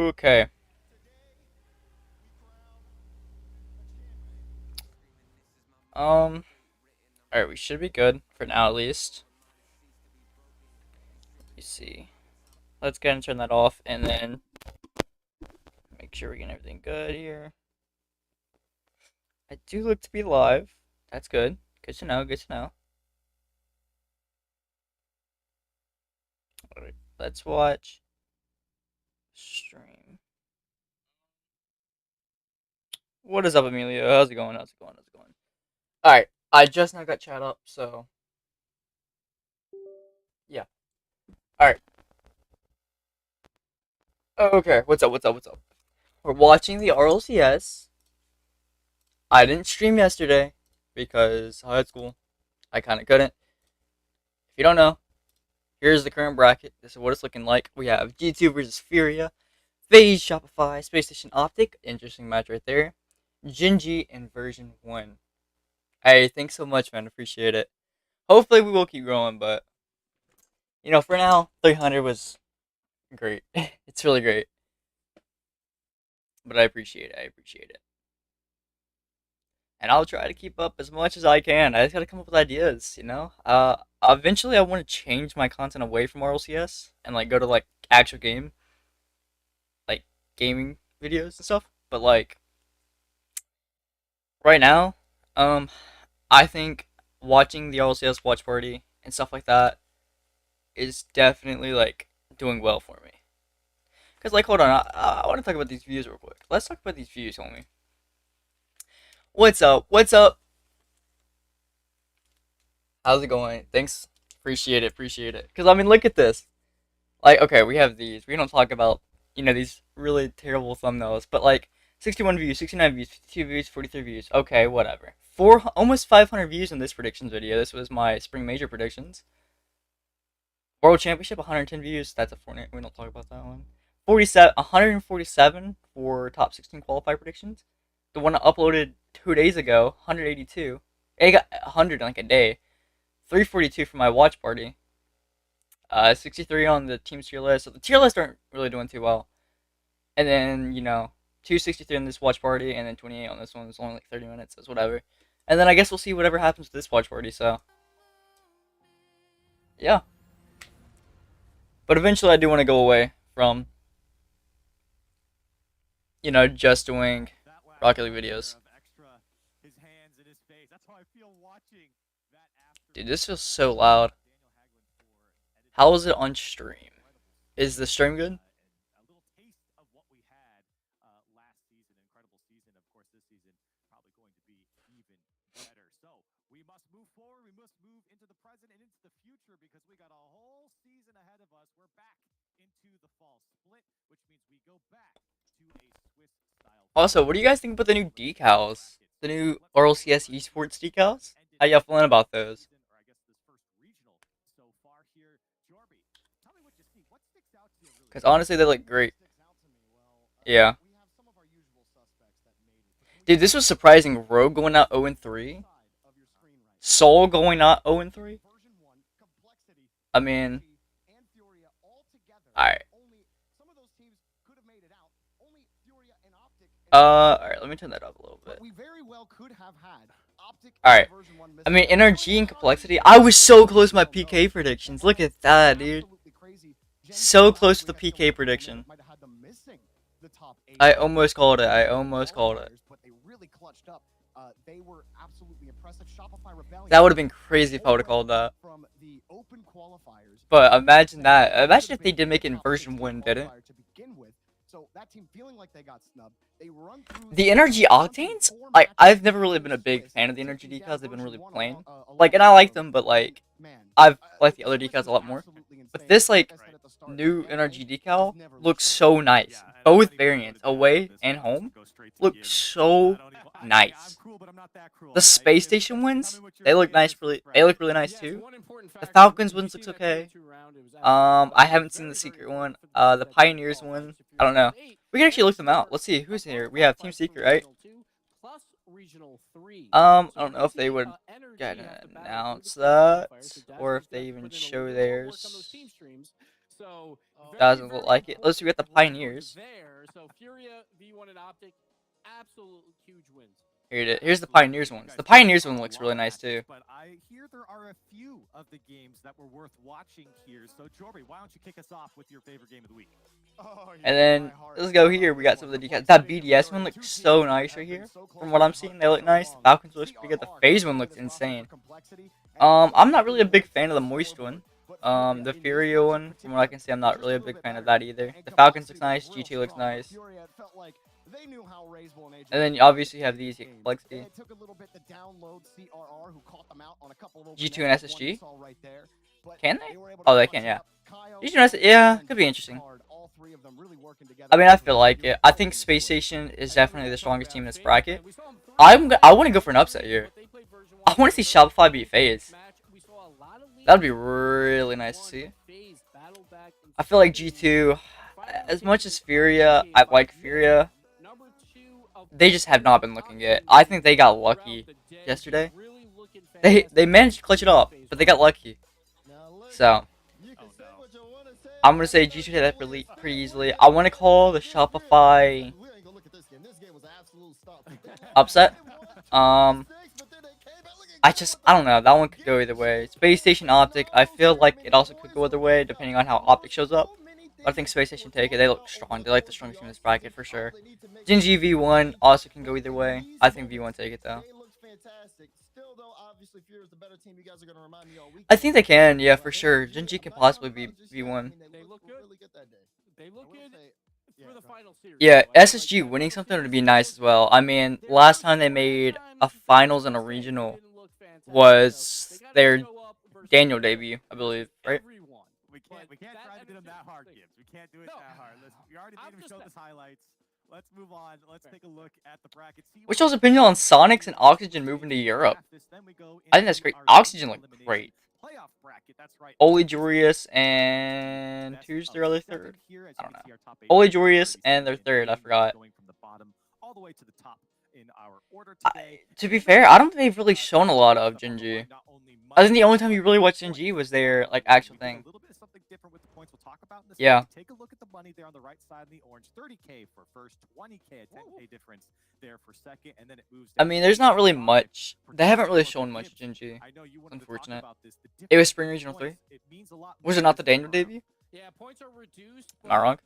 Okay. Alright, we should be good for now at least. Let me see. Let's go ahead and turn that off and then make sure we get everything good here. I do look to be live. That's good. Good to know, good to know. Alright, let's watch stream. What is up, Emilio? How's it going? How's it going? How's it going? Alright, I just now got chat up, so yeah. Alright. Okay, what's up, what's up, what's up? We're watching the Rlcs. I didn't stream yesterday because I had school. I kind of couldn't. If you don't know, here's the current bracket. This is what it's looking like. We have G2 versus Furia, FaZe, Shopify, Space Station Optic. Interesting match right there. Genji and version 1. Hey, thanks so much, man. Appreciate it. Hopefully we will keep growing, but for now, 300 was great. It's really great. But I appreciate it. I appreciate it. And I'll try to keep up as much as I can. I just gotta come up with ideas. Eventually I want to change my content away from RLCS and go to actual gaming videos and stuff. But right now, I think watching the RLCS watch party and stuff like that is definitely doing well for me. Cause hold on, I want to talk about these views real quick. Let's talk about these views, homie. What's up? What's up? How's it going? Thanks. Appreciate it. Appreciate it. Cause look at this. Okay, we have these. We don't talk about these really terrible thumbnails, but 61 views, 69 views, 52 views, 43 views. Okay, whatever. Almost 500 views in this predictions video. This was my spring major predictions. World Championship, 110 views. That's a Fortnite. We don't talk about that one. 147 for top 16 qualifier predictions. The one I uploaded 2 days ago, 182. I got 100 in a day. 342 for my watch party. 63 on the team's tier list. So the tier lists aren't really doing too well. And then 263 on this watch party, and then 28 on this one. It's only 30 minutes. It's whatever. And then I guess we'll see whatever happens with this watch party. So yeah. But eventually, I do want to go away from just doing Rocket League videos. Dude, this feels so loud. How is it on stream? Is the stream good? Also, what do you guys think about the new decals? The new RLCS esports decals? How y'all feeling about those? Because honestly, they look great. Yeah. Dude, this was surprising. Rogue going out 0-3. Soul going out 0-3. I mean, alright. Alright, let me turn that up a little bit. Alright. I mean, NRG and complexity. I was so close to my PK predictions. Look at that, dude. So close to the PK prediction. I almost called it. I almost called it. That would have been crazy if I would have called that. But imagine that. Imagine if they did make it in version 1, didn't? The energy octanes? I've never really been a big fan of the energy decals. They've been really plain. And I like them, but I've liked the other decals a lot more. But this new energy decal looks so nice. Both variants, away and home, look so nice. The space station ones, they look nice. They look really nice too. The Falcons ones looks okay. I haven't seen the secret one. The Pioneers one, I don't know. We can actually look them out. Let's see who's here. We have Team Secret, right? I don't know if they would announce that, or if they even show theirs. Doesn't look like it. Let's see, we got the Pioneers. So Furia, V1, and Optic, absolute huge wins. Here it is. Here's the Pioneers ones. The Pioneers one looks really nice too. But I hear there are a few of the games that were worth watching here. So Jory, why don't you kick us off with your favorite game of the week? And then let's go here. We got some of the decals. That BDS one looks so nice right here. From what I'm seeing, they look nice. The Falcons looks pretty good. The FaZe one looks insane. I'm not really a big fan of the Moist one. The Furia one, from what I can see, I'm not really a big fan of that either. The Falcons looks nice. G2 looks nice. And then you obviously have these Complexity. G2 and SSG. Can they? Oh, they can, yeah. G2 and SSG, yeah, could be interesting. I mean, I feel like it. I think Space Station is definitely the strongest team in this bracket. I want to go for an upset here. I want to see Shopify beat FaZe. That'd be really nice to see. I feel like G2, as much as Furia, I like Furia, they just have not been looking good. I think they got lucky yesterday. They managed to clutch it off, but they got lucky. So, I'm going to say G2 hit that pretty easily. I want to call the Shopify upset. I don't know. That one could go either way. Space Station Optic, I feel like it also could go either way, depending on how Optic shows up. But I think Space Station take it. They look strong. They like the strongest team in this bracket for sure. Gen.G V1 also can go either way. I think V1 take it though. I think they can, yeah, for sure. Gen.G can possibly be V1. They look good for the final series. Yeah, SSG winning something would be nice as well. I mean, last time they made a finals and a regional was their Daniel debut, I believe, right? We can't try to do them that hard, Gibbs. We can't do it that hard. We already made him show the highlights. Let's move on. Let's take a look at the bracket. What's y'all's opinion on Sonics and Oxygen moving to Europe? I think that's great. Oxygen looked great. Oli Jurius and who's their other third? I don't know. Oli Jurius and their third, I forgot. To be fair, I don't think they've really shown a lot of Gen.G. I think the only time you really watched Gen.G was their like actual thing. Yeah. Take a look at the money there on the right side of the orange. 30K for first, 20K, a 10K difference there for second, and then it moves. I mean, there's not really much. They haven't really shown much Gen.G. Unfortunate. It was Spring Regional 3. Was it not the Daniel debut? Yeah, points are reduced. Am I wrong?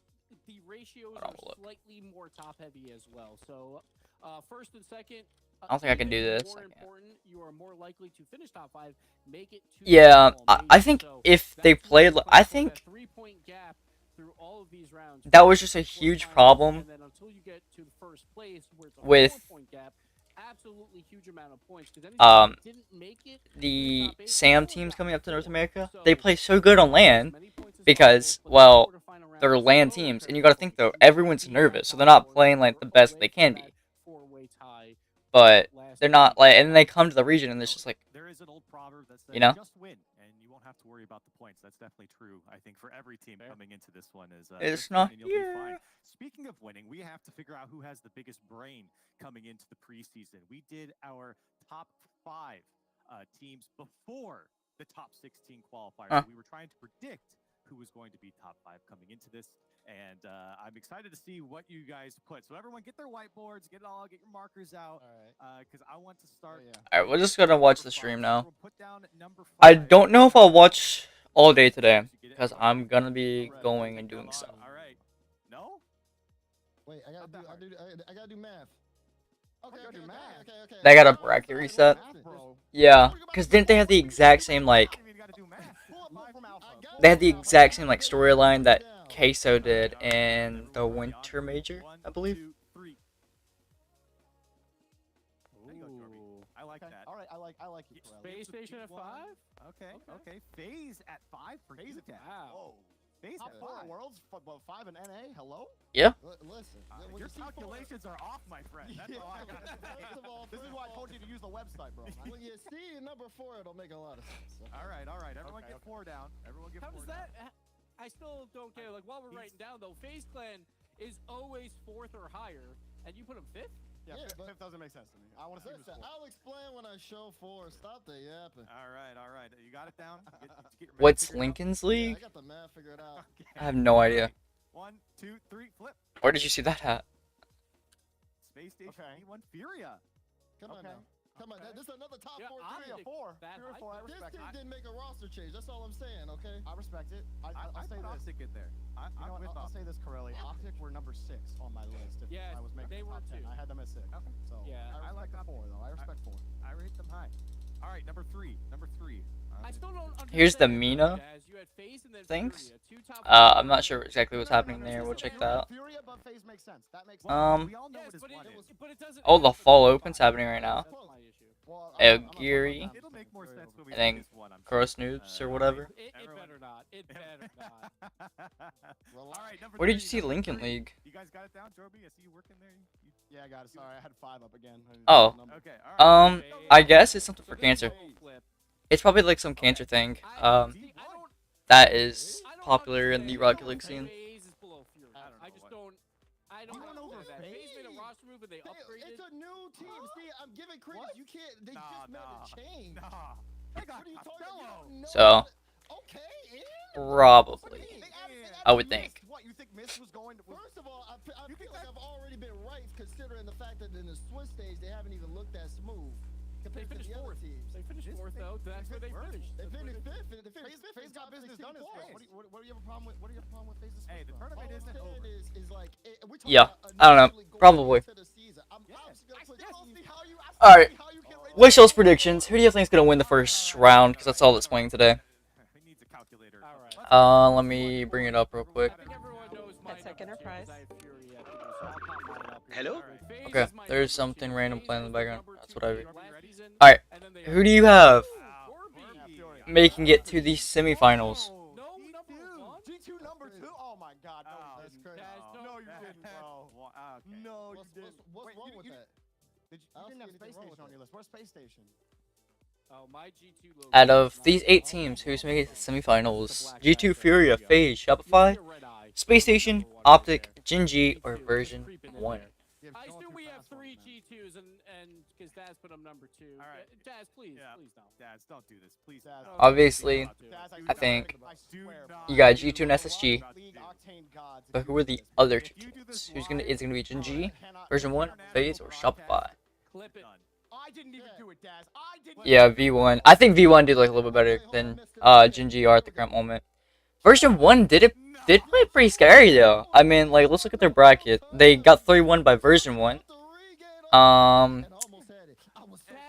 The ratios are slightly more top heavy as well. So, first and second. I don't think I can do this. More important, you are more likely to finish top 5, make it to yeah, I think if they played, I think that was just a huge problem with the SAM teams coming up to North America. They play so good on LAN because, well, they're LAN teams, and you got to think though, everyone's nervous, so they're not playing like the best they can be. But they're not like, and then they come to the region, and it's just like, you know, just win, and you won't have to worry about the points. That's definitely true. I think for every team coming into this one is it's not here. Speaking of winning, we have to figure out who has the biggest brain coming into the preseason. We did our top 5 teams before the top 16 qualifiers. We were trying to predict who was going to be top 5 coming into this. And I'm excited to see what you guys put. So everyone get their whiteboards, get your markers out, because I want to start. All right, we're just gonna watch the stream now. I don't know if I'll watch all day today because I'm gonna be going and doing stuff. All right. No. Wait, I gotta do math. Okay. They got a bracket reset. Yeah, because didn't they have the exact same like? They had the exact same like storyline that Queso did in the Winter Major, I believe. I like that. All right, I like it. Space Station at 5? Okay. FaZe at 5 for FaZe at 5. Wow. FaZe Top at 4 5. worlds, 5 in NA. Hello. Yeah. Listen, your calculations are off, my friend. That's all I gotta say. This is why I told you to use the website, bro. When you see number 4, it'll make a lot of sense. Okay. All right. Everyone get 4 down. Everyone get 4 down. How does that? I still don't get it. Like, while we're writing down, though, FaZe Clan is always 4th or higher, and you put them 5th? Yeah, 5th doesn't make sense to me. I want to see who's 4th. I'll explain when I show 4. Stop the yapping. All right. You got it down? What's Lincoln's League? Yeah, I got the math figured out. I have no idea. 1, 2, 3, flip. Where did you see that at? Space Station Okay. V1 Furia. Come on Okay. now. Come on, Okay. this is another top Yeah, 4 I'm team. big Four. fan. Furia 4, I This respect team it. didn't make a roster change. That's all I'm saying, okay? I respect it. I'll say I this. put Optic in there. You know I'm what? with I'll Optic. say this, Corelli. Optic were number 6 on my list. If Yeah, I was making they the were top 10, too. I had them at 6. Okay. So Yeah. I I like respect the 4 though. I respect 4. I rate them high. All right, number 3. I still don't understand. Here's the though, Mina Jazz. You had FaZe and then things. Furia, two top I'm not four. sure exactly what's No, no, happening no, there. no, We'll no, check no, that out. Furia above FaZe makes sense. That makes sense. We all know Yes, what his but one it, is. but it doesn't. Oh, the matter fall for open's happening right now. That's my issue. Well, Oh, I'm not talking Geary. about that. It'll make more sense when we And see then this one. I'm Gross sure. Noobs or whatever. It Everyone- better not. It better not. All right, number Where did you 3, see number Lincoln 3. League? You guys got it down, Jorby? I see you working there. Yeah, I got it. Sorry, I had 5 up again. I didn't Oh. see the number. Okay, all right. I guess it's something So for this is cancer. a whole flip. It's probably like some cancer thing. See, I don't- That is I don't popular in the understand Rocket why League scene. FaZe is below Fury. I don't know just what- don't. I don't You don't know understand that. FaZe? FaZe made a roster move and they It's upgraded. a new team. See, I'm giving credence. What? You can't. They Nah, just made nah. a change. Nah. They got What are you talking Costello. about? You don't know So- what- Okay, and Probably. I would think. What, you think Mist was going to... First of all, I You feel think like that- I've already been right considering the fact that in the Swiss stage they haven't even looked that smooth They compared to finished the other fourth. teams. They finished fourth though. That's where they finished. They That's where finished they- fifth. They finished fifth. FaZe in got top business 16 done in Swiss. points. What do you have a problem with? What do you have a problem with FaZe's Hey, the Swiss, bro? tournament All I'm isn't saying over. is like we're talking Yeah, about I don't know. initially going Probably. into the season. I'm Yeah. obviously gonna I put still don't teams- see how you... I still All right. don't see how you can rate Wish them. those predictions. Who do you think's gonna win the first round? Because that's all that's playing today. He needs a calculator. All right. Let me bring it up real quick. I think everyone knows my Tech number two, 'cause Enterprise. I have Fury at, so I'll pop mine up here. Hello? All right, FaZe Okay, is my there's number something two. random FaZe playing in the was background. number That's two what I seed read. last season, Alright, and then they who do you have Corby. making it to the semifinals? No, number one. G2 number 2? Oh my god, no, Oh, you that's didn't. crazy. Guys, No, you didn't, bro. Okay. No, you What's, didn't. what's Wait, wrong you with didn't- that? Did you, I don't didn't see have anything Space wrong Station with on that. your list. Where's Space Station? Oh, my G2 logo Out is of not- these 8 Oh, teams, come who's on. making it to It's the semifinals? black G2, guy, Furia, there you go. FaZe, You see Shopify, a red eye. Space Number Station, one right Optic, there. Jinji, or G2 version creeping in 1. there. Yeah, I going assume too we have fast on 3 it, man. G2s and because Daz put them number 2. All right. Jazz, please, Yeah. please don't. Dads, don't do this. Please. Daz, Oh, Obviously, don't do it. Daz, I think I swear, bro. you got do G2 and what SSG, you're about to League do. Octane gods. but if who you are do the this. other If 2 you do teams? this Who's gonna? live Is it gonna be I Jinji, cannot- version 1, International FaZe, or broadcast, Shopify? Clip it. done. I didn't even Yeah. do it, Daz. I didn't. Yeah, V1. I think V1 did like a little bit better than Jinji are at the current moment. Version 1 did play pretty scary though. I mean, like, let's look at their bracket. They got 3-1 by version 1.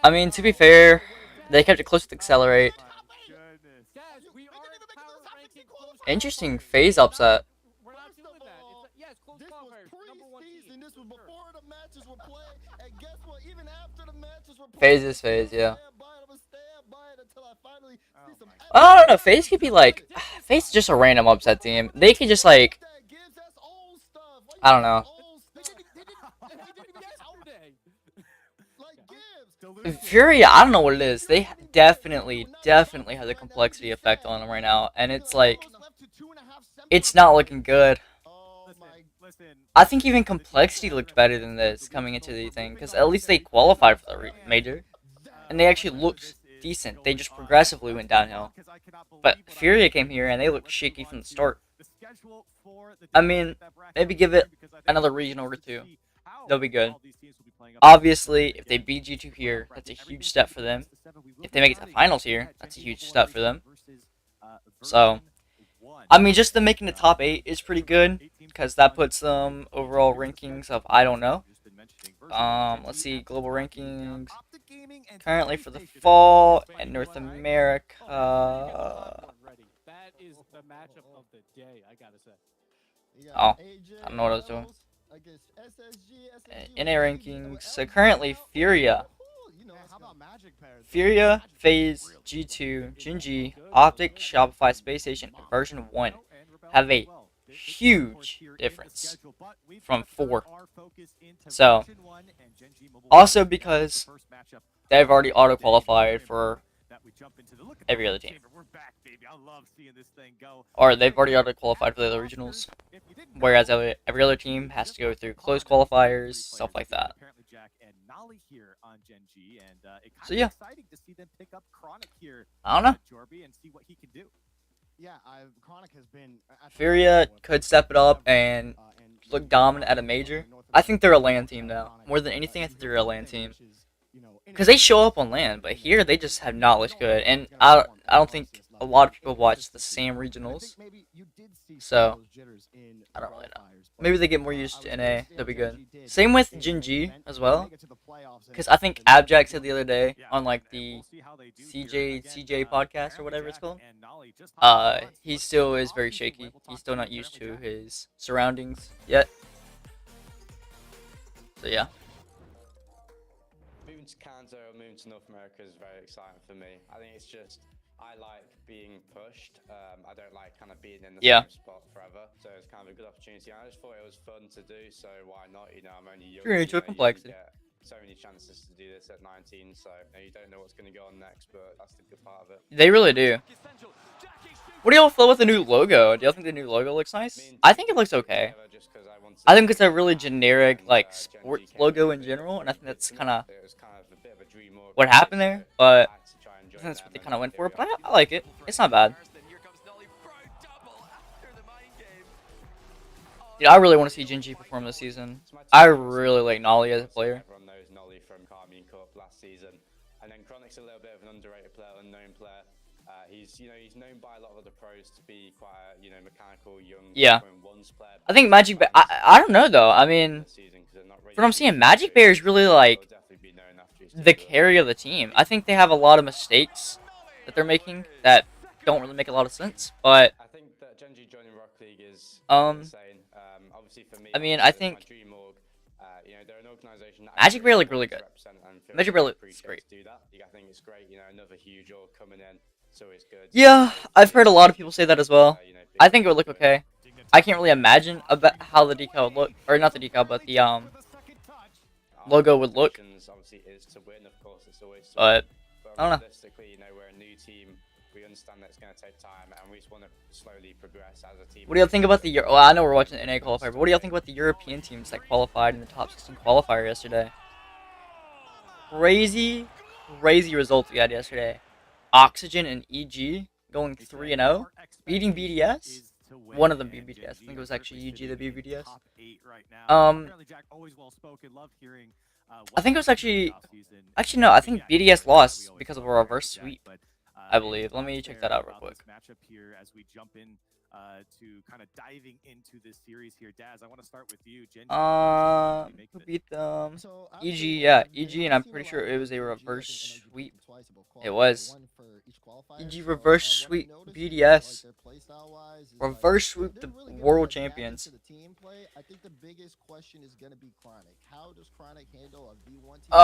I mean, to be fair, they kept it close with Accelerate. My goodness. Daz, we are power ranking close. Interesting FaZe upset. We're not doing that. It's close This was qualifiers. Number 1 pre-season. team. This was before the matches were played, and guess what? Even after the matches were played, FaZe is FaZe, yeah. I'm stand by it until I finally see some. I don't know. FaZe could be like, FaZe is just a random upset team. They could just like, I don't know. They did it yesterday. Fury, I don't know what it is. They definitely have the complexity effect on them right now, and it's like, it's not looking good. Listen. I think even complexity looked better than this coming into the thing, because at least they qualified for the major, and they actually looked decent. They just progressively went downhill. But Furia came here and they looked shaky from the start. I mean, maybe give it another regional or 2. They'll be good. Obviously, if they beat G2 here, that's a huge step for them. If they make it to the finals here, that's a huge step for them. So, I mean, just them making the top 8 is pretty good, because that puts them overall rankings of, I don't know. Let's see, global rankings. Currently for the fall and North America. That is the matchup of the day, I gotta say. Oh, I don't know what I was doing. NA rankings. So currently, Furia. How about Magic pairs? Furia, FaZe, G2, Jinji, Optic, Shopify, Space Station, and version 1 have a huge difference from 4. So, also because they've already auto-qualified for every other team. Or they've already auto-qualified for the other regionals. Whereas every other team has to go through closed qualifiers, stuff like that. So yeah. exciting to see them pick up Chronic here, I don't know. Jorby, and see what he can do. Yeah, Chronic has been at the Furia top could step it up and and look dominant at a major. I think they're a LAN team though. More than anything, I think they're a LAN team. Because they show up on LAN, but here they just have not looked good. And I don't think a lot of people watch the same regionals. So, I don't really know. Maybe they get more used to NA, they'll be good. Same with Gen G as well. Because I think Abjack said the other day on like the CJ podcast or whatever it's called, he still is very shaky. He's still not used to his surroundings yet. So yeah. Moving to Canada or moving to North America is very exciting for me. I think it's just, I like being pushed. I don't like kind of being in the same spot forever. So it's kind of a good opportunity. I just thought it was fun to do, so why not? You know, I'm only young. You're into complexity. You get so many chances to do this at 19, so you don't know what's going to go on next, but that's the good part of it. They really do. What do y'all feel with the new logo? Do y'all think the new logo looks nice? I think it looks okay. I think it's a really generic, like, sports logo in general, and I think that's kind of what happened there, but I think that's what they kind of went for, but I like it. It's not bad. Dude, I really want to see Gen G perform this season. I really like Nolly as a player. Everyone knows Nolly from Carmine Cup last season, and then Chronic's a little bit of an underrated player, unknown player. He's known by a lot of other pros to be quite a, mechanical, young, player. I think Magic Bear, I don't know though. I mean, what I'm seeing, Magic Bear is really like the carry of the team. I think they have a lot of mistakes that they're making that don't really make a lot of sense. But I think that Gen G joining Rock League is insane. Obviously for me, I mean, I think they're an organization that Magic Bear look really good. Magic Bear looks great. I think it's great. Another huge org coming in. So it's good. Yeah, I've heard a lot of people say that as well. I think it would look okay. I can't really imagine about how the decal would look, or not the decal, but the logo would look. But I don't know. Realistically, we're a new team. We understand that it's going to take time, and we just want to slowly progress as a team. What do y'all think about the? Well, I know we're watching the NA qualifier, but what do y'all think about the European teams that qualified in the top 16 qualifier yesterday? Crazy results we had yesterday. Oxygen and EG going 3-0, beating BDS. One of them beat BDS. I think it was actually EG that beat BDS. I think it was actually no. I think BDS lost because of a reverse sweep, I believe. Let me check that out real quick. Matchup here as we jump in to kind of diving into this series here. Daz, I want to start with you. Who beat them? EG, yeah, EG, and I'm pretty sure it was a reverse sweep. It was. EG reverse sweep BDS. Reverse sweep the world champions. I think the biggest question is going to be Chronic. How does Chronic handle a V1 team? They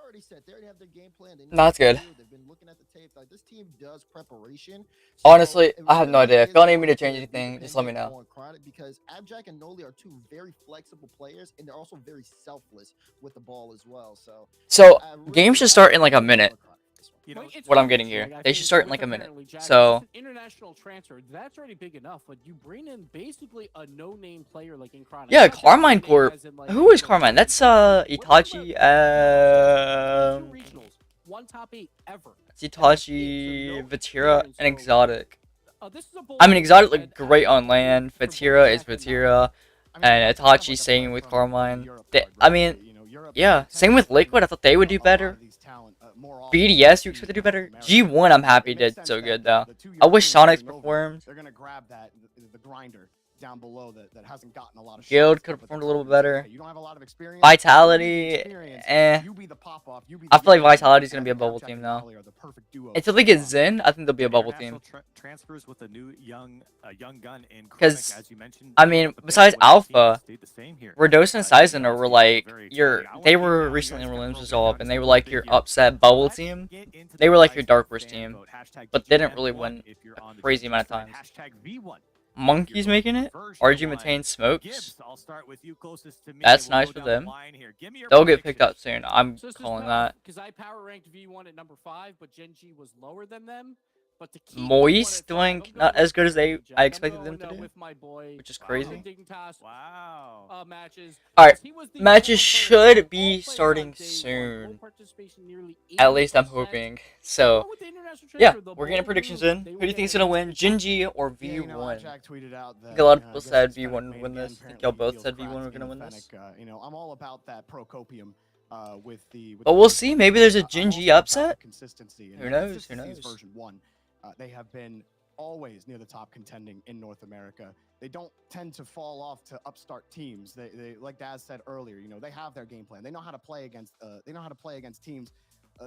already said they already have their game plan. That's good. They've been looking at the tape. Like, this team does preparation. Honestly, I have no idea. If y'all need me to change anything, just let me know. Because Abjack and Noli are two very flexible players, and they're also very selfless with the ball as well. So games should start in like a minute. What I'm getting here, they should start in like a minute. So international transfer, that's already big enough. But you bring in basically a no-name player like in Chronic. yeah, Carmine Corp. Who is Carmine? That's Itachi. One top 8 ever. It's Itachi, Vatira, and Exotic. I mean, Exotic looked great on land. Vatira is Vatira, and Itachi same with Carmine. I mean, yeah, same with Liquid. I thought they would do better. BDS, you expect to do better? G1, I'm happy did so good though. I wish Sonics performed. They're gonna grab the grinder down below that hasn't gotten a lot of Guild could have performed a little bit better. You don't have a lot of experience. Vitality, I feel like Vitality's gonna be a bubble team though. Until they get Zen, I think they'll be a bubble team. Transfers with a new young gun in Because as you mentioned, I mean, besides Alpha, Radosa and Sizen were like they were recently in Rlms resolve, and they were like your upset bubble team. They were like your dark horse team, but they didn't really win a crazy amount of times. Monkey's making it. RG Methane smokes. That's nice for them. They'll get picked up soon. I'm calling that. Because I power ranked V1 at number 5, but Gen G was lower than them. But to keep them Moist one at a time, doing I'm not going as good as with I Jack. expected I'm them to going, do, with my boy, which is Wow. crazy. Dignitas, Wow. matches. Alright, He was the matches former player should of all be players starting on day one. soon. Goal participation nearly At least I'm 80%. hoping. So, Along with the international yeah, transfer, the we're getting bold predictions move, in. they Who will do you get think's their gonna next win? big Jinji or Yeah, you know, V1? Jack tweeted out I that think a lot of I people guess said Hispanic V1 would made win again. this. I think y'all Apparently he both feels said V1 cracked were gonna in win Fennec. this. You know, I'm all about that procopium with the. But we'll see. Maybe there's a Jinji upset. Consistency. And Who knows? Who consistency is knows? version 1. They have been always near the top contending in North America. They don't tend to fall off to upstart teams. They like Daz said earlier, you know, they have their game plan. They know how to play against teams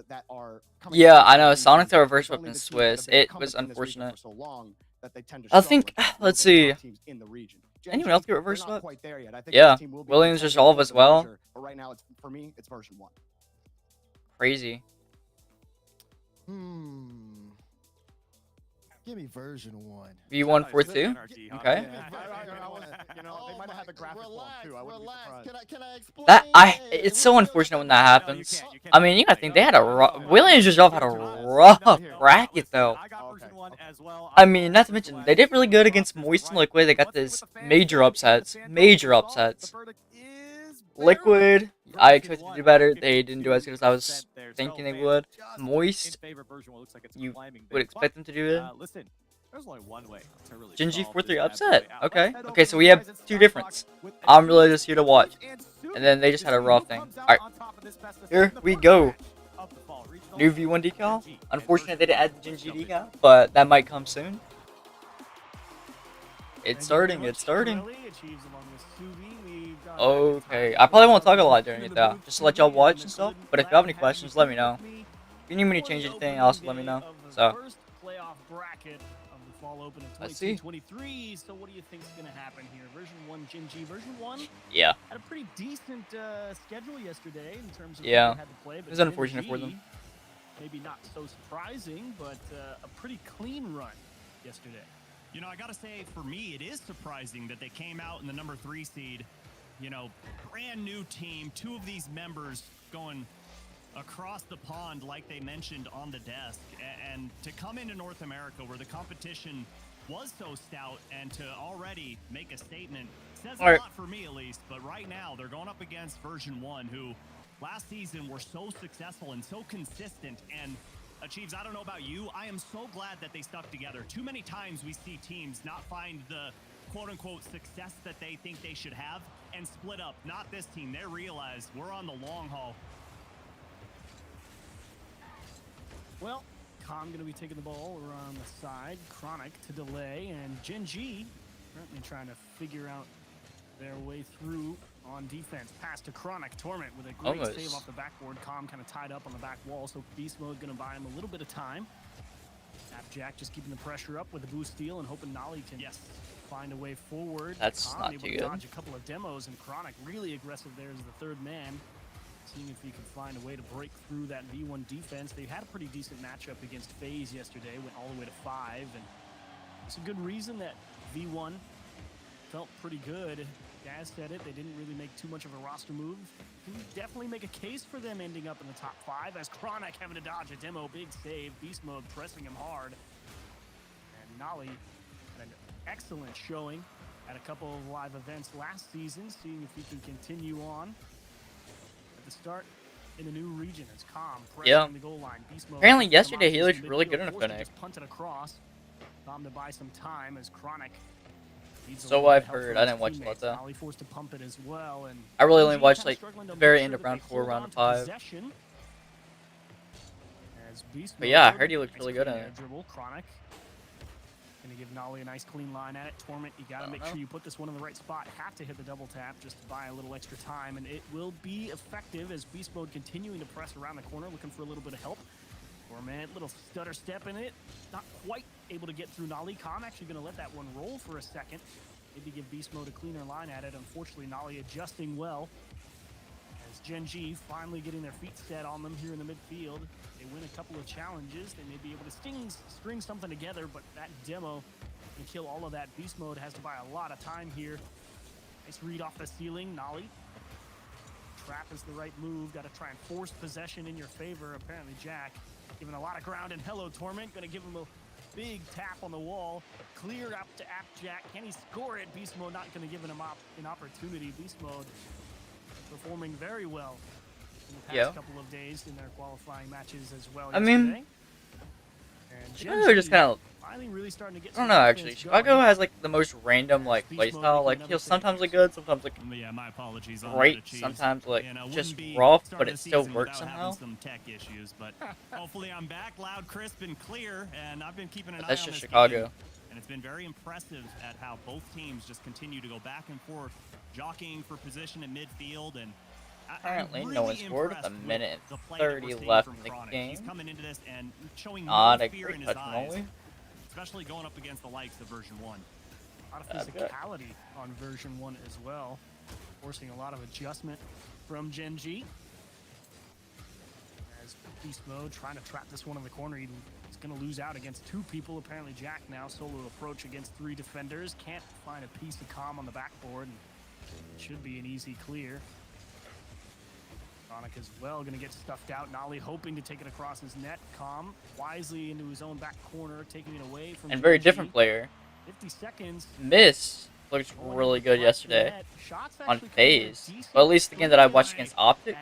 that are coming. Yeah, I know. in Sonic the season. Reverse It's only Weapon the teams that Swiss. have been It was incumbents in this region unfortunate. for so long that they tend to I struggle think, against a let's little bit of see. top teams in the region. Gen Anyone G, else get they're reverse not swept? quite there yet. I think Yeah. this team will be Williams contending Resolve for as the well. major, but right now, for me, it's version 1. Crazy. Give me version 1. V1 It's 4-2? anarchy, huh? Okay. You know, they might have had the graphic one Relax, too. I wouldn't be relax. surprised. Can I explain? It's so unfortunate when that happens. You can't I mean, you gotta explain. think they had a rough. No, Williams Resolve had a rough bracket though. I got version Okay, 1 okay. as well. I mean, not to mention they did really good against Moist and Liquid. They got this major upsets. Major upsets. Liquid, I expected to do better. They didn't do as good as I was thinking they would. Moist, you would expect them to do it. Listen, there's only one way to really Jinji solve 4-3 this bad upset. boy out. Okay. Let's head Okay, over so to we have Horizon's two Skybox differents. with I'm a really just here to watch. and And then they just had a see raw who thing. comes out Alright. on top of this best of Here seven, the we first go. match of the fall regional New V1 decal. Jinji and Unfortunately, they version didn't add the 1. Jinji decal, but that might come soon. It's starting. It's starting. Okay, I probably won't talk a lot during it though, just to let y'all watch and stuff. But if you have any questions, let me know. If you need me to change anything, also let me know. So, let's see. 2023. So what do you think is going to happen here? Version 1 Jinji. Version 1 Yeah, had a pretty decent schedule yesterday in terms of Yeah. who they had to play. But it was unfortunate for Jinji, them. Maybe not so surprising, but a pretty clean run yesterday. You know, I gotta say, for me, it is surprising that they came out in the number 3 seed. You know, brand new team, 2 of these members going across the pond, like they mentioned on the desk, and to come into North America where the competition was so stout and to already make a statement says a All right. lot for me, at least. But right now, they're going up against version 1, who last season were so successful and so consistent. And Chiefs, I don't know about you, I am so glad that they stuck together. Too many times we see teams not find the quote-unquote success that they think they should have and split up. Not this team. They realized we're on the long haul. Well, Com going to be taking the ball around the side. Chronic to delay, and Jinji currently trying to figure out their way through on defense. Pass to Chronic. Torment with a great Almost. save off the backboard. Com kind of tied up on the back wall, so Beast Mode going to buy him a little bit of time. Jack just keeping the pressure up with the boost steal and hoping Nolly can find a way forward. That's Com not able too to good. dodge a couple of demos, and Chronic really aggressive there as the third man. Seeing if he can find a way to break through that V1 defense. They had a pretty decent matchup against FaZe yesterday, went all the way to 5, and it's a good reason that V1 felt pretty good. Daz said it, they didn't really make too much of a roster move. Can definitely make a case for them ending up in the top 5 as Chronic having to dodge a demo, big save, Beast Mode pressing him hard. And Nolly had an excellent showing at a couple of live events last season, seeing if he can continue on. At the start in a new region as Com pressing the goal line. Beast Mode Apparently punts yesterday him he off looked his really midfield, good in a forced to Fennec. just punt it across. Com to buy some time as Chronic needs a So little bit I've of help heard. from I his didn't watch a lot teammates. though. Nolly forced to pump it as well, and I really only Jinji watched kinda like struggling to the very make end sure of that round they 4, hold round on to 5. possession. As Beast But yeah, I Mode, heard he looked nice really good clean in air it. Dribble. Chronic gonna give Nolly a nice clean line at it. Torment, you gotta I don't make know. sure you put this one in the right spot. Have to hit the double tap just to buy a little extra time, and it will be effective as Beast Mode continuing to press around the corner, looking for a little bit of help. Torment, little stutter step in it. Not quite able to get through Nolly. Com actually gonna let that one roll for a second. Maybe give Beast Mode a cleaner line at it. Unfortunately, Nolly adjusting well. As Gen G finally getting their feet set on them here in the midfield. They win a couple of challenges. They may be able to string something together, but that demo can kill all of that. Beast Mode has to buy a lot of time here. Nice read off the ceiling. Nolly. Trap is the right move. Got to try and force possession in your favor. Apparently, Jack giving a lot of ground. And hello, Torment. Going to give him a Big tap on the wall. Clear up to Appjack. Can he score it? Beast Mode not going to give him an opportunity. Beast Mode performing very well in the past couple of days in their qualifying matches as well. I mean, and Chicago just kind of. finally really starting to get. I don't know actually. Chicago has like the most random like playstyle. Like he'll sometimes look good, sometimes look my apologies. great, sometimes like just rough, but it still works somehow. Some tech issues, but hopefully I'm back, loud, crisp, and clear. And I've been keeping an eye That's on just this Chicago. game, and it's been very impressive at how both teams just continue to go back and forth, jockeying for position in midfield. And Apparently, really no one scored with impressed 1:30 left in the Chronic. game. He's coming into this and showing Not no a fear great in his touch eyes, from Oli. especially going up against the likes of version 1. A lot of That'd be good. physicality on version 1 as well, forcing a lot of adjustment from Gen G. As Beast Mode trying to trap this one in the corner, he's going to lose out against 2 people. Apparently Jack now solo approach against 3 defenders. Can't find a piece of calm on the backboard. And it should be an easy clear. Chronic as well going to get stuffed out. Nolly hoping to take it across his net. Calm wisely into his own back corner, taking it away from And very Gen G. different player. 50 seconds. Miss looked really good yesterday on FaZe. Well, at least the game that I watched against Optic,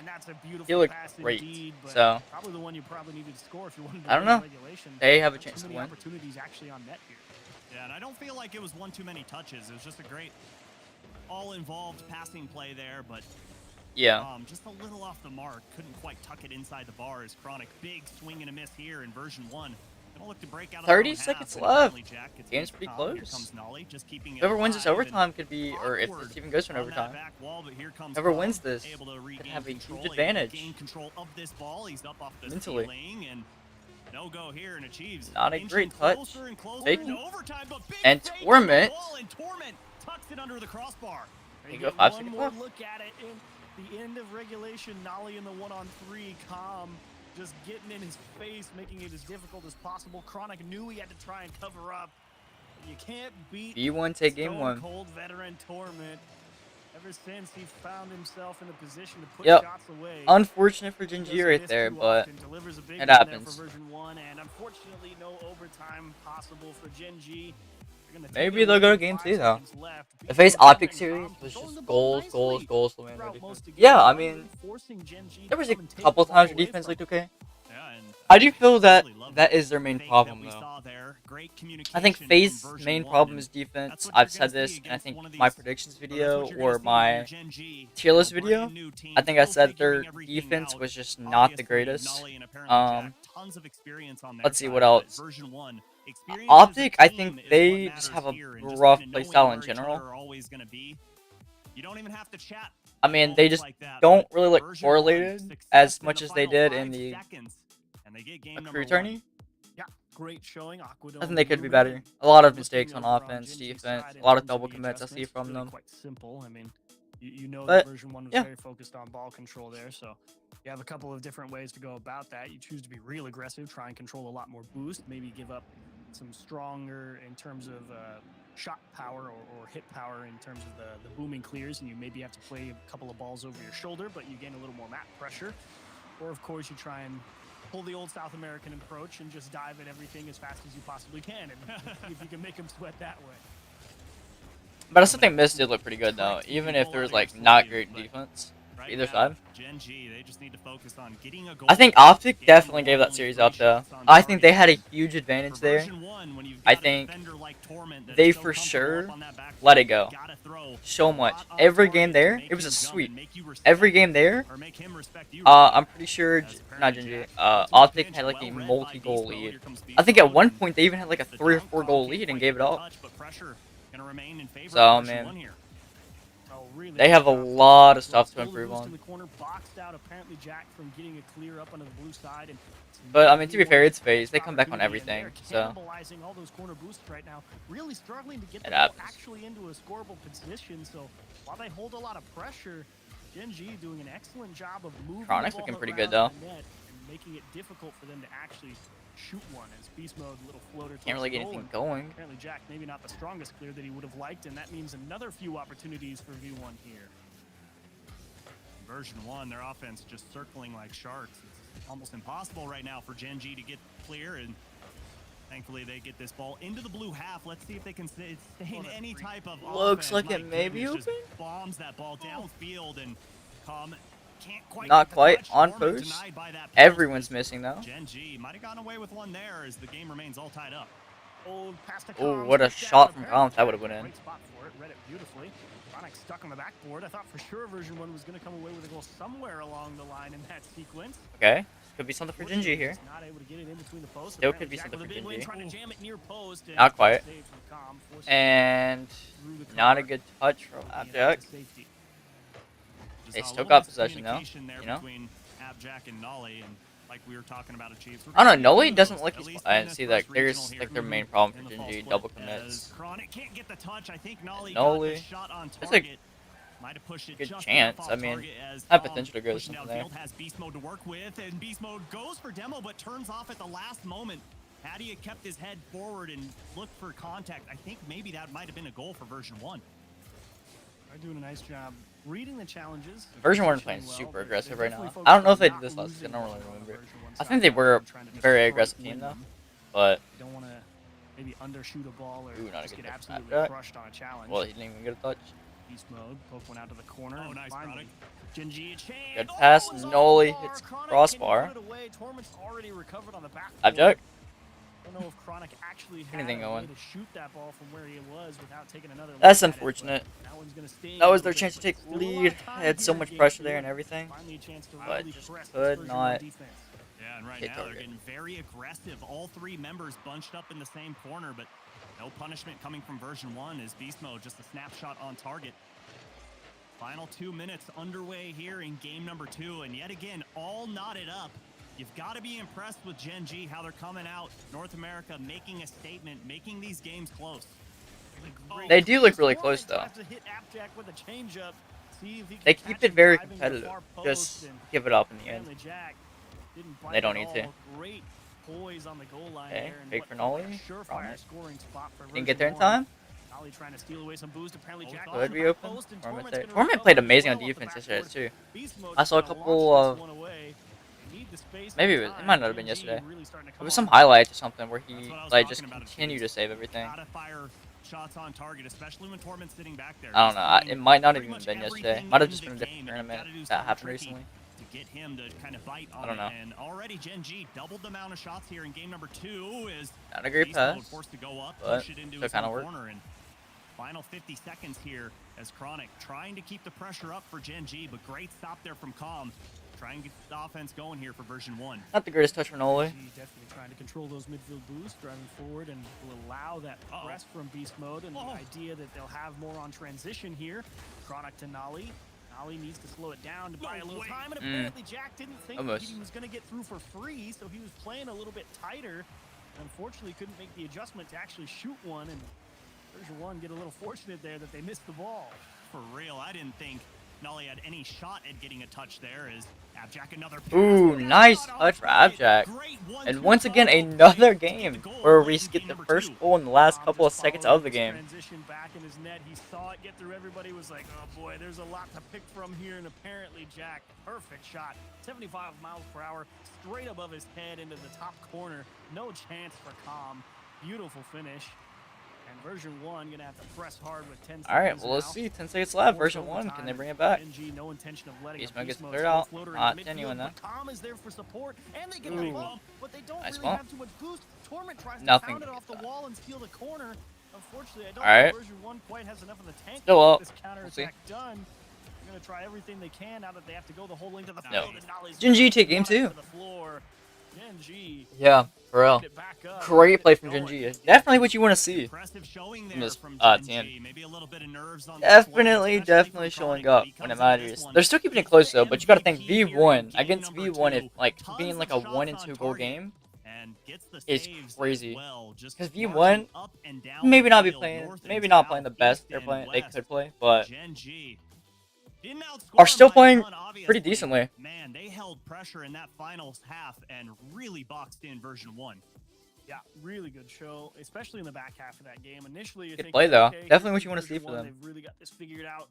he looked great. So probably the one you probably needed to score if you wanted to I don't know. regulation. They have a chance Too to many win. opportunities actually on net here. Yeah, and I don't feel like it was one too many touches. It was just a great all-involved passing play there, but Yeah. just a little off the mark. Couldn't quite tuck it inside the bars. Chronic, big swing and a miss here in version 1. Gonna look to break out of 30 their own seconds half, left. and Jack gets Game's moved pretty calm. Here close. comes Nolly, just keeping it Whoever wins this alive overtime and could be, or if awkward this even goes to an on that overtime, back wall, but here comes whoever Chronic, wins this able to could regain have a huge control, advantage. gain control of this ball. He's up off the Mentally. ceiling and no go here and achieves. Not a inching great touch. closer and closer Fake into overtime, but big and fake on the Torment. ball, and Torment tucks it under the crossbar. There you They go, get 5 one seconds more left. look at it in the end of regulation. Nolly in the 1-on-3. Calm just getting in his face, making it as difficult as possible. Chronic knew he had to try and cover up. You can't beat B1 take game Stone 1. Cold veteran Torment. Ever since he found himself in a position to put Yep. shots away. Unfortunate for Gen G Doesn't right miss there, too but often, delivers a big it one there happens. For version 1, and unfortunately no overtime possible for Gen G. They're gonna take maybe it they'll go to with game 5 2 though. seconds left. The FaZe Beast Mode Optic and series Calm was controlling just the ball goals, goals, nicely goals to win. throughout most of game Yeah, I one, really mean, forcing Gen G to there was a come and take couple the times ball where away defense from looked okay. Yeah, and I do feel that really love that the is their main fake problem that we though. saw there. Great I think communication FaZe's from version main 1, problem and is defense. that's what I've you're said gonna see this, and I against think one of my these- predictions or that's video what you're or gonna see when you're my Gen G, tier list a brand video, new team, I think I still said their figuring everything defense out. was just not the Obviously, greatest. Nolly and apparently Jack, Um, tons of experience on their let's see side, what but else. version 1, experience as a Optic, I team think is they what just matters have a here, and just rough kinda knowing playstyle in where each general. other are always gonna be. You don't even have to chat. I mean, they moments just like that, don't but really look version 1, correlated success as in much the as they final did 5 in the seconds, and they get game number crew 1. tourney. Yeah, great showing. Aquadome I think they could be moving better. and A lot of looking mistakes on over offense, Gen G's defense, side a in lot of terms double the commits I see adjustments. from Really them. quite simple. I mean, you know But, that version 1 was yeah. very focused on ball control there, so you have a couple of different ways to go about that. You choose to be real aggressive, try and control a lot more boost, maybe give up some stronger in terms of shot power or hit power in terms of the booming clears, and you maybe have to play a couple of balls over your shoulder, but you gain a little more map pressure. Or, of course, you try and pull the old South American approach and just dive at everything as fast as you possibly can, and see if you can make them sweat that way. But I still think Mist did look pretty good though, even if there was like not great defense Right either now, side. Gen G, they just need to focus on getting a goal. I think Optic definitely gave that series up though. I think they had a huge advantage For there. version 1, when you've I got a think defender like Torment that's they so for comfortable sure up on that back let foot, it go. gotta throw So a much. lot on Every target game to there, make it was a him jump sweep. and make you respect Every game there, or make him respect you. I'm pretty sure As not apparently Gen G, Jack gets Optic pinch, had like a well read by multi-goal Beast Mode. lead. Here comes I think at Beast one Mode, point they even had like a the 3 or dunk 4 call goal can't lead and quite gave get it the up. touch, but pressure gonna remain in favor So, of version man. 1 here. Oh, really They have a good job. lot of stuff to Pulled the improve boost on. in the corner, boxed out apparently Jack from getting a clear up onto the blue side. And But I mean, to be fair, it's FaZe. They come back on everything, so cannibalizing all those corner boosts right now, really struggling to get the It ball happens. actually into a scoreable position. So while they hold a lot of pressure, Gen G doing an excellent job of moving Chronic's the ball looking pretty around good, though. the net and making it difficult for them to actually shoot one. As Beast Mode, little floater can't really get towards anything goal, and going. apparently Jack maybe not the strongest clear that he would have liked, and that means another few opportunities for V1 here. Version 1, their offense just circling like sharks. It's almost impossible right now for Gen G to get clear, and Thankfully, they get this ball into the blue half. Let's see if they can stay in any type of Looks offense. like My it may be goodness, just open. bombs that ball downfield and can't quite Not get the quite touch. on Norman post. denied by that post. Everyone's missing though. Gen G might have gotten away with one there as the game remains all tied up. Old past to Oh, Combs, what a gets down shot the from pass. Combs. That would have went in. Great spot for it. Read it beautifully. Chronic stuck on the backboard. I thought for sure version 1 was going to come away with a goal somewhere along the line in that sequence. Okay, could be something for Genji here. He's not able to get it in between the posts. Still Apparently could be Jack something with a for big win, Genji. trying to jam it near post, and Not quite. save from Comm, forces And through the not a cover. good touch from Get out Abject. to safety. Just They a still little got possession though, miscommunication there you know? between Abjack and Nolly, and like we were talking about, Chiefs. I don't know. Noli doesn't look At his. least I in this see first that there's regional like here their main problem in for the false Genji split, double as commits. Chronic can't get the touch. I think Nolly Noli- got the shot on There's a target. Might have pushed it good just chance. enough I off mean, target as have Tom potential to go to pushing something there. downfield, has beast mode to work with, and beast mode goes for demo, but turns off at the last moment. Had he kept his head forward and looked for contact, I think maybe that might have been a goal for version 1. They're doing a nice job reading the challenges. Version 1 is positioning playing well, super but aggressive they're right now. definitely I don't know if they focused did this on last season. I not don't really losing remember. version 1 I think they were side, trying to just very outright aggressive win team though, them. but You don't want to maybe undershoot a ball or Ooh, not a just good get touch from absolutely Abjack. crushed on a challenge. well, he didn't even get a touch. Beast mode, poke one out to the corner. Oh, and nice, finally, Chronic. Genji a chance. Good pass. It's off Noli the bar. hits Chronic, crossbar. can you put it away? Torment's already recovered on the back. Abjack. I don't know if Chronic actually had Anything a way going. to shoot that ball from where he was without taking another That's look at it, but unfortunate. that one's gonna sting That a was little their bit, chance to but take still a lot lead. of time Had so here in much game pressure 2. there and everything. Finally a chance to But really just press this could version not 1 defense. Yeah, and right hit now they're target. getting very aggressive. All three members bunched up in the same corner, but no punishment coming from version 1 as beast mode, just a snapshot on target. Final 2 minutes underway here in game number 2, and yet again, all knotted up. You've got to be impressed with Gen G, how they're coming out, North America, making a statement, making these games close. They do look really close, though. Tries to hit Abjack with a changeup, see if he can They catch keep him it very diving to the competitive. far post, Just and give it up in the end. apparently Jack didn't bite They don't at need to. all. Great poise on the goal line Okay, there, and big what for felt like Noli. a surefire Promise. scoring spot for Didn't get there in version 1. time. Nolly trying to steal away some boost. Apparently Jack Could off the be back open. post, and Torment Torment's gonna Torment played recover amazing as on well off the defense yesterday backboard. too. Beast mode I saw a just gonna couple launch of- this one away. They need the space Maybe and it time. might not have been Gen G yesterday. really starting to It come was on. some highlights or something where he That's what I was like just talking about, continued to save everything. Gotta fire shots on target, especially when Torment's sitting back there. I don't He's know. It doing might not pretty even much have been yesterday. everything Might have in just the been a different game, and tournament gotta do that something happened tricky recently. to get him to kind of bite on I don't know. it. And already Gen G doubled the amount of shots here in game number 2 is Not a great Beast Mode pass. forced to go up, but push it into still his kinda own worked. corner, and final 50 seconds here as Chronic trying to keep the pressure up for Gen G, but great stop there from Calm. Try and get the offense going here for version 1. Not the greatest touch from Noli. G definitely trying to control those midfield boosts, driving forward, and will allow that press from beast mode, and the idea that they'll have more on transition here. Chronic to Nolly. Nolly needs to slow it down to buy a little time, and apparently Jack didn't think Almost. he was going to get through for free, so he was playing a little bit tighter. Unfortunately, couldn't make the adjustment to actually shoot one, and version 1 get a little fortunate there that they missed the ball. For real, I didn't think Nolly had any shot at getting a touch there as Abjack another pass. Ooh, nice touch for Abjack. And once again, another game where we get the first goal in the last couple of seconds of the game. Transition back in his net. He saw it get through. Everybody was like, "Oh boy, there's a lot to pick from here." And apparently, Jack, perfect shot, 75 miles per hour, straight above his head into the top corner. No chance for Calm. Beautiful finish. And version 1 gonna have to press hard with 10 seconds. All right, well let's now. see. 10 seconds left. Forced Version 1. Can overtime, they bring it back? NG, no intention of letting Beast a Mode gets Beast Mode cleared slow out. floater in Not the midfield, genuine, but Calm is there for support, and they get Ooh. the bump, but they don't Nice really bump. have too much boost. Torment tries Nothing to pound it to off the get wall and steal the corner. Unfortunately, I don't All right. think version 1 quite has enough of the tank Still to up. get this counter We'll see. attack done. They're gonna try everything they can now that they have to go the whole length of the No. field. and Nolly's Gen G gonna take game fly 2. to the floor. Gen G Yeah, for real. get it back up. Great play from Going. Gen G. Definitely what you want to see. Impressive showing From there this, from team. Gen G. Maybe a little bit of nerves on Definitely, this one, definitely especially showing from up Chronic. He when it comes into this matters. one They're still keeping it close though, but you gotta think MVP here in V1 game against number V1, if 2. like Tons being like a of shots 1 and on 2 goal target. game, And gets the is saves as crazy. well, just 'cause marching V1 up and down maybe the not be field, playing, north maybe and not south, playing the best east they're and playing. They west. could play, but Gen G didn't outscore are them still by a playing ton, pretty obviously. decently. Man, they held pressure in that final half and really boxed in version 1. Yeah, really good show, especially in the back half of that game. Initially, you Good think, play, though. okay, Definitely here's what you wanna see version for 1, them. They've really got this figured out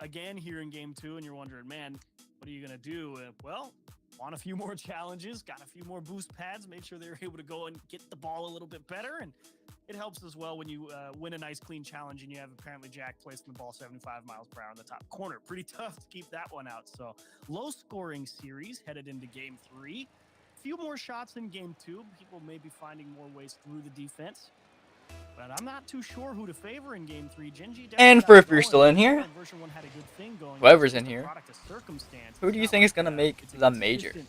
again here in game 2, and you're wondering, man, What are you going to do? Well, on a few more challenges, got a few more boost pads, made sure they were able to go and get the ball a little bit better. And it helps as well when you win a nice clean challenge and you have apparently Jack placing the ball 75 miles per hour in the top corner. Pretty tough to keep that one out. So low scoring series headed into game 3. Few more shots in game 2. People may be finding more ways through the defense. But I'm not too sure who to favor in game 3. Genji And for if you're still in here, version 1 had a good thing going. whoever's in here, Product of circumstance. who do you think is going to make the major? Do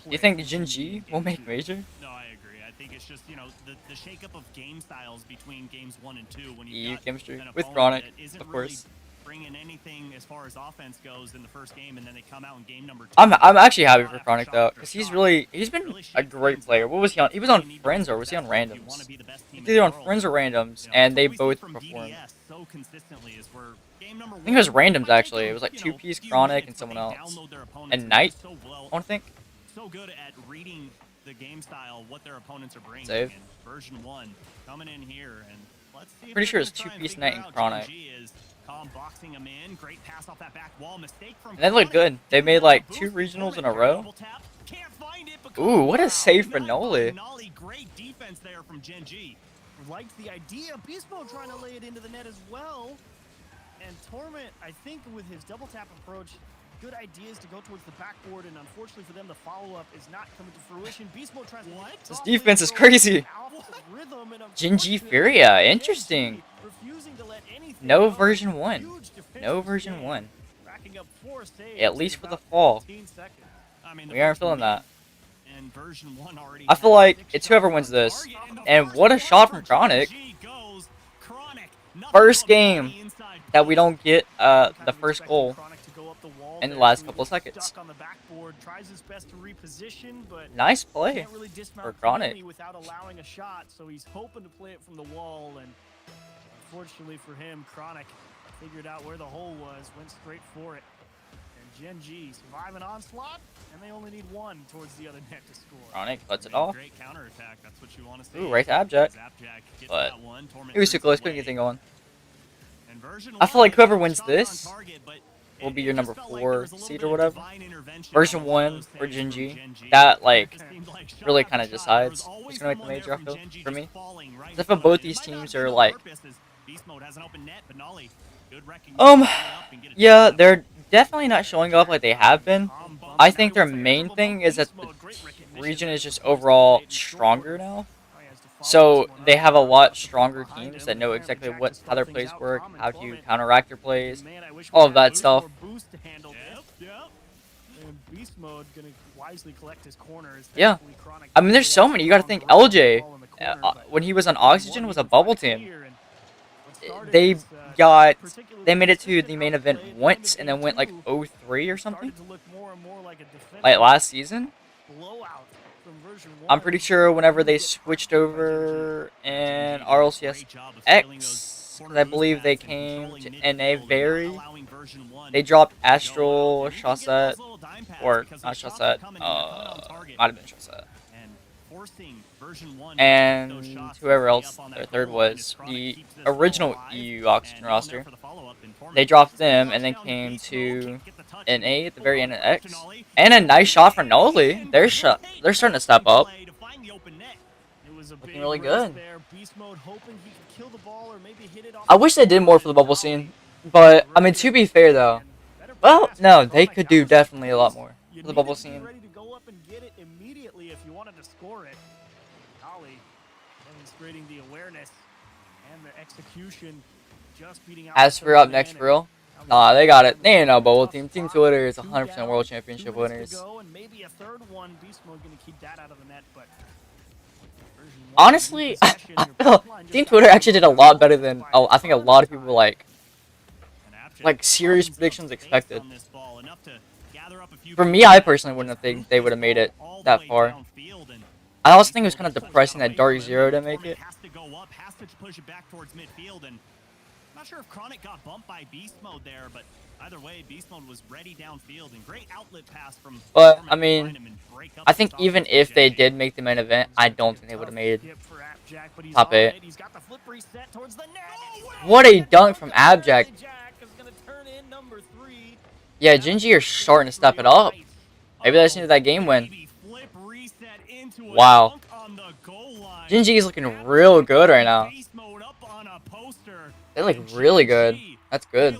you think Genji will make major? No, I agree. I think it's just, you know, the shakeup of game styles between games 1 and 2 when EU you got chemistry an with opponent Chronic, that isn't of really course. bringing anything as far as offense goes in the first game, and then they come out in game number 2. I'm actually happy for shot Chronic after though, shot because after he's shot. he's been Really a shakes great things player. up. What was he on? He was on Friends or was he on You wanna Randoms? be the best team He's in either the on world. Friends or Randoms, You know, and they what we see both from performed. DDS so consistently is where game number I think it was 1, Randoms actually. It was like 2-piece Chronic and someone else, and Knight. I want to think. So good at reading the game style, what their opponents are bringing. Save. And version 1 coming in here, and let's see. if Pretty they're sure gonna it's try and 2-piece figure Knight and out. Chronic. GG is boxing him in. Great pass off that back wall. Mistake from. And they look good. They made like 2 regionals in a row. Can't find it, but Ooh, what a wow, save for not Noli. by Noli. Great defense there from Genji. Liked the idea. Beast Mode trying to lay it into the net as well. And Torment, I think with his double tap approach, good ideas to go towards the backboard, and unfortunately for them, the follow-up is not coming to fruition. Beast Mode tries to This defense is crazy. Genji Furia, interesting. No version 1. No version 1. At least for the fall. We aren't feeling that. I feel like it's whoever wins this. And what a shot from Chronic. First game that we don't get the first goal in the last couple of seconds. Nice play for Chronic. Without allowing a shot, so he's hoping to play it from the wall, and unfortunately for him, Chronic figured out where the hole was, went straight for it. And Genji survive an onslaught, and they only need 1 towards the other net to score. Chronic lets it off. Great counterattack. That's what you want to see. Ooh, right to Abject. But he was too close, couldn't get anything going. I feel like whoever wins this will be your number 4 seed or whatever. Version 1 for Genji. That, like, really kind of decides who's going to make the major, I feel, for me. I feel both these teams are, like, yeah, they're definitely not showing up like they have been. I think their main thing is that the region is just overall stronger now. So they have a lot stronger teams that know exactly how their plays work, how to counteract their plays, all of that stuff. Yeah, I mean, there's so many. You got to think LJ, when he was on Oxygen, was a bubble team. They made it to the main event once and then went like 0-3 or something. Like last season. I'm pretty sure whenever they switched over in Rlcs X, because I believe they came to NA they dropped Astral, Shawset, or not Shawset, might have been Shawset. And whoever else their third was, the original EU Oxygen roster. They dropped them and then came to NA at the very end of X. And a nice shot for Noli. They're starting to step up. Looking really good. I wish they did more for the bubble scene. But, I mean, to be fair though, well, no, they could do definitely a lot more for the bubble scene. Demonstrating the awareness and the execution, just beating out. As for up next, for real, nah, they got it. They ain't no bubble team. Team Twitter is 100% World Championship winners. Honestly, I feel Team Twitter actually did a lot better than I think a lot of people like serious predictions expected. For me, I personally wouldn't have think they would have made it that far. I also think it was kind of depressing that Dark Zero didn't make it. Not sure if Chronic got bumped by Beast Mode there, but either way, Beast Mode was ready downfield and great outlet pass from. But I mean, I think even if they did make the main event, I don't think they would have made top 8. What a dunk from Abject! Yeah, Genji are starting to step it up. Maybe that's into that game win. Wow. Genji is looking real good right now. They look really good. That's good.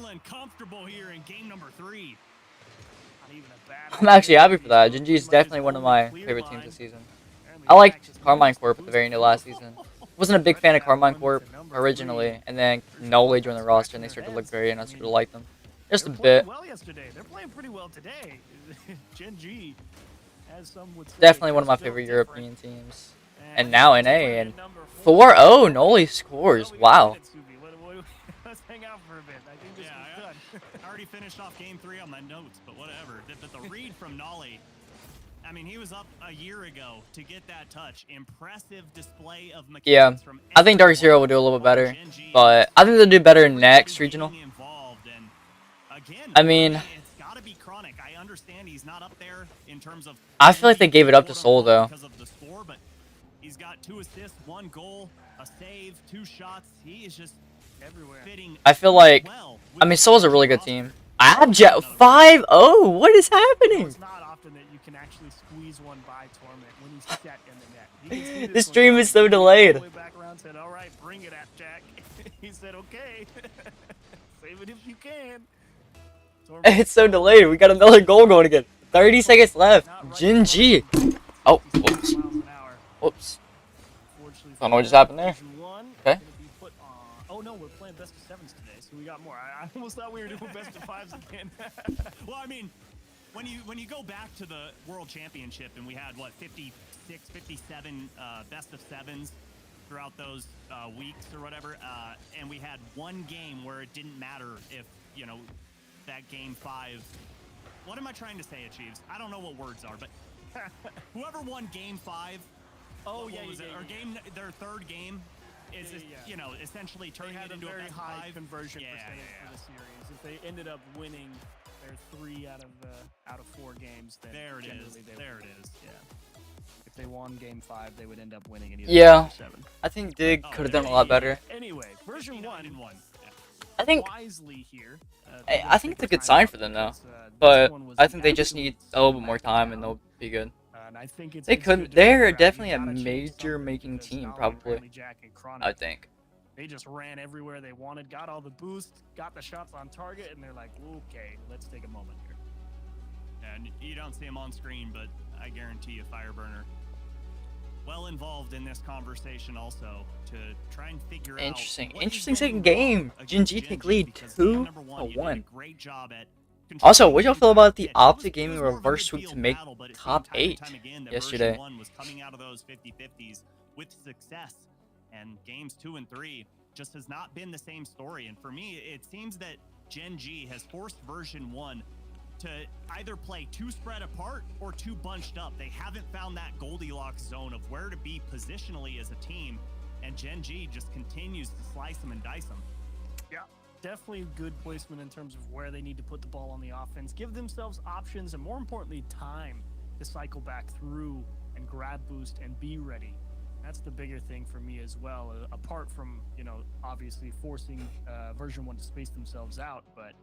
I'm actually happy for that. Genji is definitely one of my favorite teams this season. I liked Carmine Corp at the very end of last season. Wasn't a big fan of Carmine Corp originally, and then Nole joined the roster and they started to look great, and I started to like them. Just a bit. Well, yesterday they're playing pretty well today. Gen G, as some would say, Definitely one of my favorite European teams. And now NA, and 4-0, Nole scores. Wow. Let's hang out for a bit. I think this is done. I already finished off game 3 on my notes, but whatever. The read from Nolly, I mean, he was up a year ago to get that touch. Impressive display of mechanics. Yeah, from I think Dark Zero will do a little bit better, but I think they'll do better next regional. I mean, it's gotta be Chronic. I understand he's not up there in terms of. I feel like they gave it up to Soul though. Because of the score, but he's got 2 assists, 1 goal, a save, 2 shots. He is just everywhere. I feel like, I mean, Soul's a really good team. Abject 5-0. What is happening? It's not often that you can actually squeeze one by Torment when he's set in the net. You can see This one stream guy is so all delayed. the way back around, said, "All right, bring it at Jack." He said, "Okay, save it if you can." Torment, It's so delayed. We got another goal going again. 30 seconds left. Gen G. Oh, whoops. miles an hour. Whoops. Fortunately Don't know what just happened there. Division One, Okay. gonna be put on- Oh no, we're playing best of 7s today, so we got more. I almost thought we were doing best of 5s again. Well, I mean, when you go back to the World Championship and we had what 56, 57 best of 7s throughout those weeks or whatever, and we had one game where it didn't matter if that game 5. What am I trying to say, Achieves? I don't know what words are, but whoever won game 5. Oh what yeah, was yeah, it? yeah, Or yeah. game their third game is essentially They turning had it a into very a best of high 5 conversion Yeah, percentage yeah, for the series. If they ended up winning their 3 out of 4 games, then There it is. generally they There would, it is. yeah. If they won game 5, they would end up winning in either Yeah. 6 or 7. I think Dig Oh, could have there done a you lot go. better. Anyway, version 59 and 1 1. Yeah. I think wisely here. I think it's a good sign for them though. But I think they just need a little bit more time and they'll be good. And I think it's, They it's could. good to They're figure out. definitely You a gotta change major something making because team, Nolly, probably. Bradley, Jack, and Chronic, I think. they just ran everywhere they wanted, got all the boosts, got the shots on target, and they're like, okay, let's take a moment here. And you don't see him on screen, but I guarantee you Fireburner well involved in this conversation also to try and figure out Interesting. what is Interesting going second wrong game. against Gen G Gen take G, lead because game 2-1. number 1, you did a great job at Also, controlling what y'all the feel about the entire pitch. It was- Optic it Gaming was more of a reverse sweep to midfield make battle, but it seemed top time and 8 time again that yesterday? version 1 was coming out of those 50-50s with success, and games 2 and 3 just has not been the same story. And for me, it seems that Gen G has forced version 1 to either play too spread apart or too bunched up. They haven't found that Goldilocks zone of where to be positionally as a team, and Gen G just continues to slice them and dice them. Yeah, definitely good placement in terms of where they need to put the ball on the offense, give themselves options, and more importantly, time to cycle back through and grab boost and be ready. That's the bigger thing for me as well, apart from, obviously forcing version 1 to space themselves out, but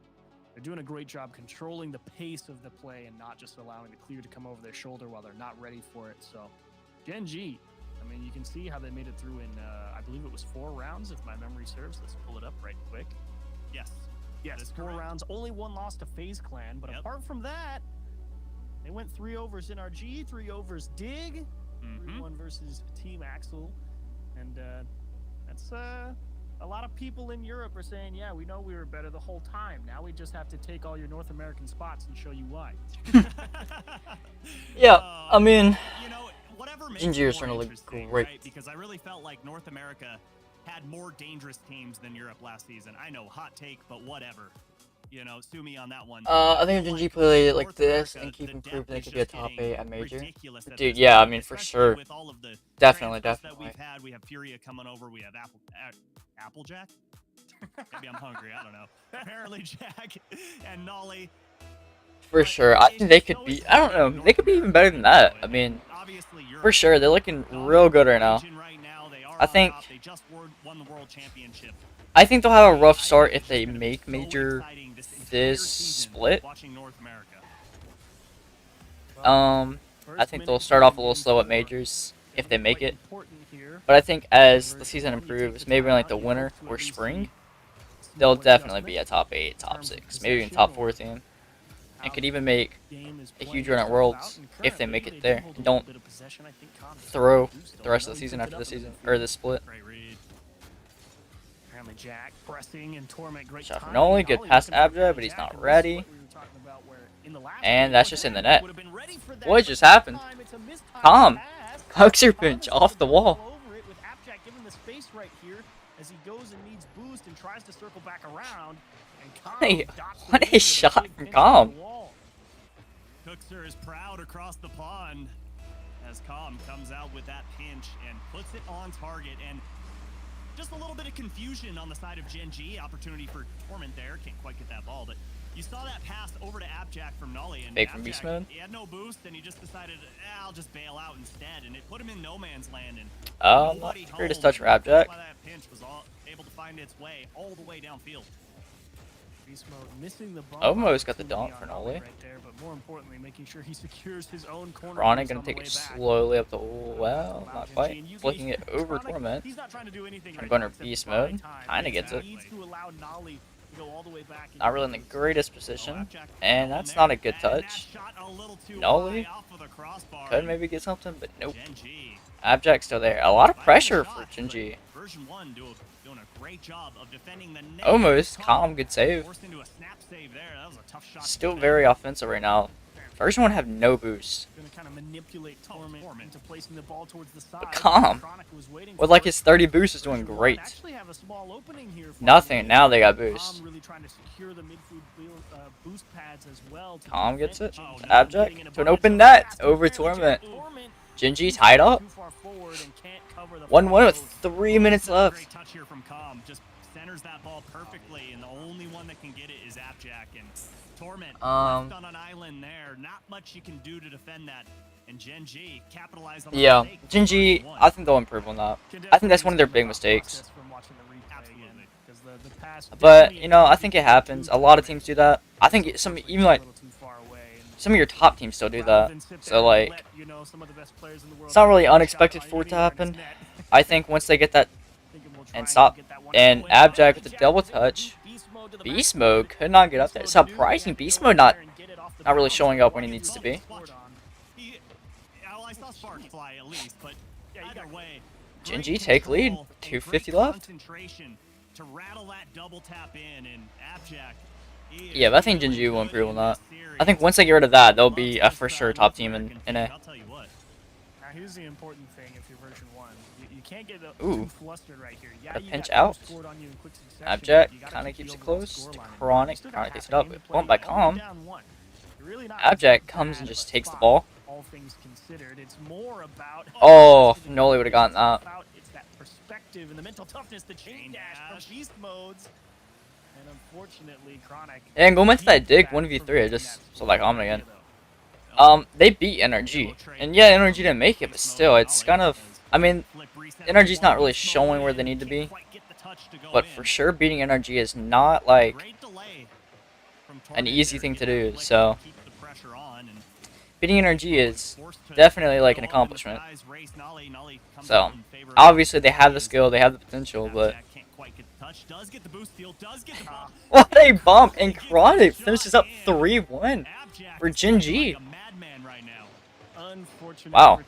they're doing a great job controlling the pace of the play and not just allowing the clear to come over their shoulder while they're not ready for it. So, Gen G, I mean, you can see how they made it through in, I believe it was 4 rounds, if my memory serves. Let's pull it up right quick. Yes. Yes, That's 4 correct. rounds, only 1 loss to FaZe Clan, but Yep. apart from that, they went 3 overs NRG, 3 overs Dig, 3-1 versus Team Axel, and that's a lot of people in Europe are saying, yeah, we know we were better the whole time. Now we just have to take all your North American spots and show you why. Yeah, I mean, Whatever makes Gen G it are more starting to look interesting, great. right? Because I really felt like North America had more dangerous teams than Europe last season. I know, hot take, but whatever. Sue me on that one. I think if Gen G play it like North this America, and keep the improving, they depth could is be a just top getting 8 at major. ridiculous at Dude, this yeah, I point, mean, for especially sure. With all of the Definitely, transfers that definitely. we've had, we have Furia coming over. We have Applejack. Maybe I'm hungry. I don't know. Apparently, Jack and Nolly. For sure. I think they could be, I don't know, they could be even better than that. I mean, Obviously, Europe for sure, they're looking real good right now. They are I on think- top. They just won the world championship. I think they'll have a rough start if they make major entire this season split. watching North America. I think they'll start off a little slow at majors if they make it. But I think as the season improves, maybe in like the winter or spring, they'll definitely be a top 8, top 6, maybe even top 4 team. And could even make a huge run at Worlds if they make it there and don't throw the rest of the season after the season or the split. Great read. Apparently Jack pressing and Torment great Shot from timing. Nolly, good Nolly pass looking for Abja, but he's Jack, not and this is ready. what we were talking about where in the last And game, that's just in the net. would have been ready for that, What but just happened? this time it's a mistimed Calm. pass. Huxer Calm pinch is off the able to wall. go over it with Abjack giving the space right here as he goes and needs boost and tries to circle back around. And Calm Hey, dots the what a lead with shot big from pinch Calm. off the wall. Cookser is proud across the pond as Calm comes out with that pinch and puts it on target. And just a little bit of confusion on the side of Gen G. Opportunity for Torment there. Can't quite get that ball, but you saw that pass over to Abjack from Nolly. And Fake from beast Abjack, mode? he had no boost, and he just decided, I'll just bail out instead. And it put him in no man's land. And Not nobody the greatest home. touch for Abjack. That's why that pinch was able to find its way all the way downfield. Beast mode missing the bump Almost got the opportunity dunk for on Nolly. right there, but more importantly, making sure he secures his own corner. Chronic boost gonna on the take way it back. slowly up the well, not Gen G, quite. and you Flicking get- it over Chronic, Torment. he's not trying to do anything I'm right going now to except beast buy mode. time. Kinda gets it. Needs to allow Nolly to go all the way back and Not really in the get greatest Oh, position. Abjack And going that's there. not a good And that touch. shot a little too Nolly high off of the crossbar. could maybe get something, but nope. Gen G. Abjack's still there. A lot of pressure for Gen G. Version 1 doing a great job of defending the net. Almost. Calm, good save. Forced into a snap save there. That was a tough shot. to Still defend. very offensive right now. Version 1 have no boost. Gonna kind of manipulate Torment into placing the ball towards the side. Calm, Chronic was waiting with for like it. his 30 boost is doing Version great. one actually have a small opening here for Nothing. them. Now they got Calm boost. really trying to secure the midfield boost pads as well. to Calm prevent gets it. Gen G from Abjack getting in a to an bind. open So net fast over apparently Torment. Torment Gen G tied up. too far forward and can't cover the 1-1 with post. 3 minutes left. Great touch here from Calm. Just centers that ball perfectly, and the only one that can get it is Abjack. And Torment left on an island there. Not much you can do to defend that. And Gen G capitalized on the Yeah, mistake. Gen G, Version 1. I think they'll improve on that. I think that's one of their big mistakes. From watching the replay again, 'cause the pass But, definitely you know, I think it happens. A lot of teams do that. I think some, even like, a little too far away, and some of your top teams still do rather that. than sit there So, and like, let, you know, some of the best players in the world it's not really take a shot unexpected by for it to anywhere in happen. his net. I think once they get that Thinking we'll try and and stop, get that one and away. Abjack with the Abjack double was able to touch, beast mode to the Beast back. Mode could not get up there. Beast mode knew he Surprising, had to Beast go Mode in not there and get it off the not really bounce. showing up when he Watch needs to him be. scored on. I saw sparks fly at least, but either way. Gen great G take lead. control and 2:50 great left. Concentration to rattle that double tap in, and Abjack is Yeah, but I think Gen G will really improve on good in that. this series. I think once they get rid of that, they'll be a Loves for this, sure North top team in American NA. feed, I'll tell you what. Now here's the important thing if you're version 1. You can't get Ooh. too flustered right here. Yeah, Got a you pinch got out. two scored on you in quick succession, Abjack but you gotta kinda keep keeps the it overall close score to line in mind. Chronic. You still got Chronic half takes a it up. game to Bumped play, by only Calm. down one. You're really not Abjack in comes bad and just of a takes the spot, ball. all things considered. It's more about Oh, Nolly would've gotten that. It's that perspective and the mental toughness, the chain dash from beast modes. And unfortunately, Chronic. Yeah, and go into that dig beat 1v3. I that just for so like Version I'm again. though. They beat NRG, and yeah, NRG didn't make it, but still, it's kind of. I mean, NRG's not really showing where they need to be, but for sure, beating NRG is not like an easy thing to do. So beating NRG is definitely like an accomplishment. So obviously, they have the skill, they have the potential, but what a bump! And Chronic finishes up 3-1 for Gen G. Wow.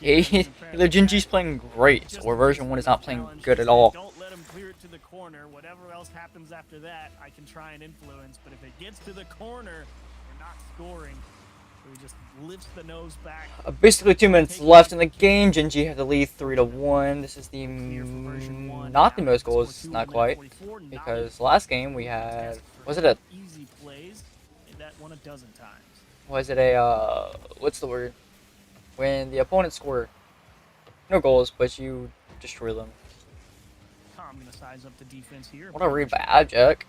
Either Gen G's playing great, or version 1 is not playing good at all. Don't let him clear it to the corner. Whatever else happens after that, I can try and influence. But if it gets to the corner, we're not scoring. So he just lifts the nose back. Basically 2 minutes left in the game. Gen G have the lead 3-1. This is the not the most goals, not quite, because last game we had was it a easy plays that one a dozen times. was it a what's the word when the opponent score no goals but you destroy them. I'm gonna size up the defense here. What a read by Abjack.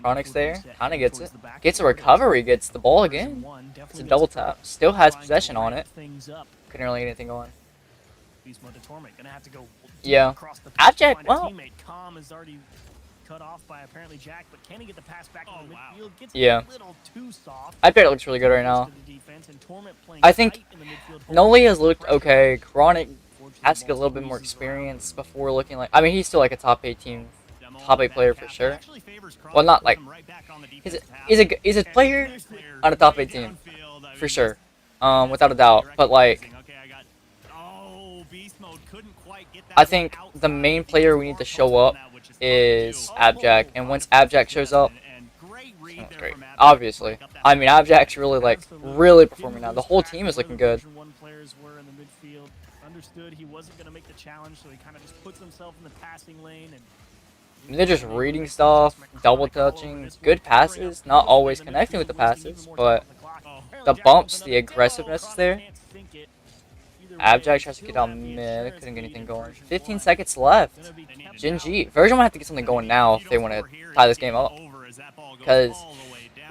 Chronic's there, kinda gets it. Gets a recovery, gets the ball again. It's a double tap. Still has possession on it. Couldn't really get anything on. Beast mode to Torment. Gonna have to go Yeah. across the Abjack, find a well, teammate. Calm is already cut off by apparently Jack, but can he get the pass back Oh, in the wow. midfield? Gets Yeah. a little too soft. I bet it looks really good right now. To the defense, and Torment playing I think tight in the midfield, holding Noli has the looked pressure. okay. Chronic Unfortunately, has to the get a ball little bit more squeezes around. experience before looking like. I mean, he's still like a top 8 team, Demo top 8 back player for half sure. actually favors Chronic, Well, not puts like him right back on the he's a defensive half. he's a And player this player on a top way 8 team downfield, I for mean, sure, just without a doubt. But like, recognizing, okay, I got, oh, beast mode couldn't quite get that I one think the outside main of the player we need to show up that, which is is tough to do. Abjack, and once Abjack shows up, And great read that's there great. from Abjack. Obviously, Break up that I mean, Abjack's really like Absolutely. really Didn't performing now. lose The whole track team of is where looking the good. Version 1 players were in the midfield. Understood he wasn't going to make the challenge, so he kind of just puts himself in the passing lane and. I mean, they're just reading stuff, double touching, good passes, not always connecting with the passes, but the bumps, the aggressiveness is there. Abjack tries to get down mid, couldn't get anything going. 15 seconds left. Gen G. Version 1 have to get something going now if they want to tie this game up. Because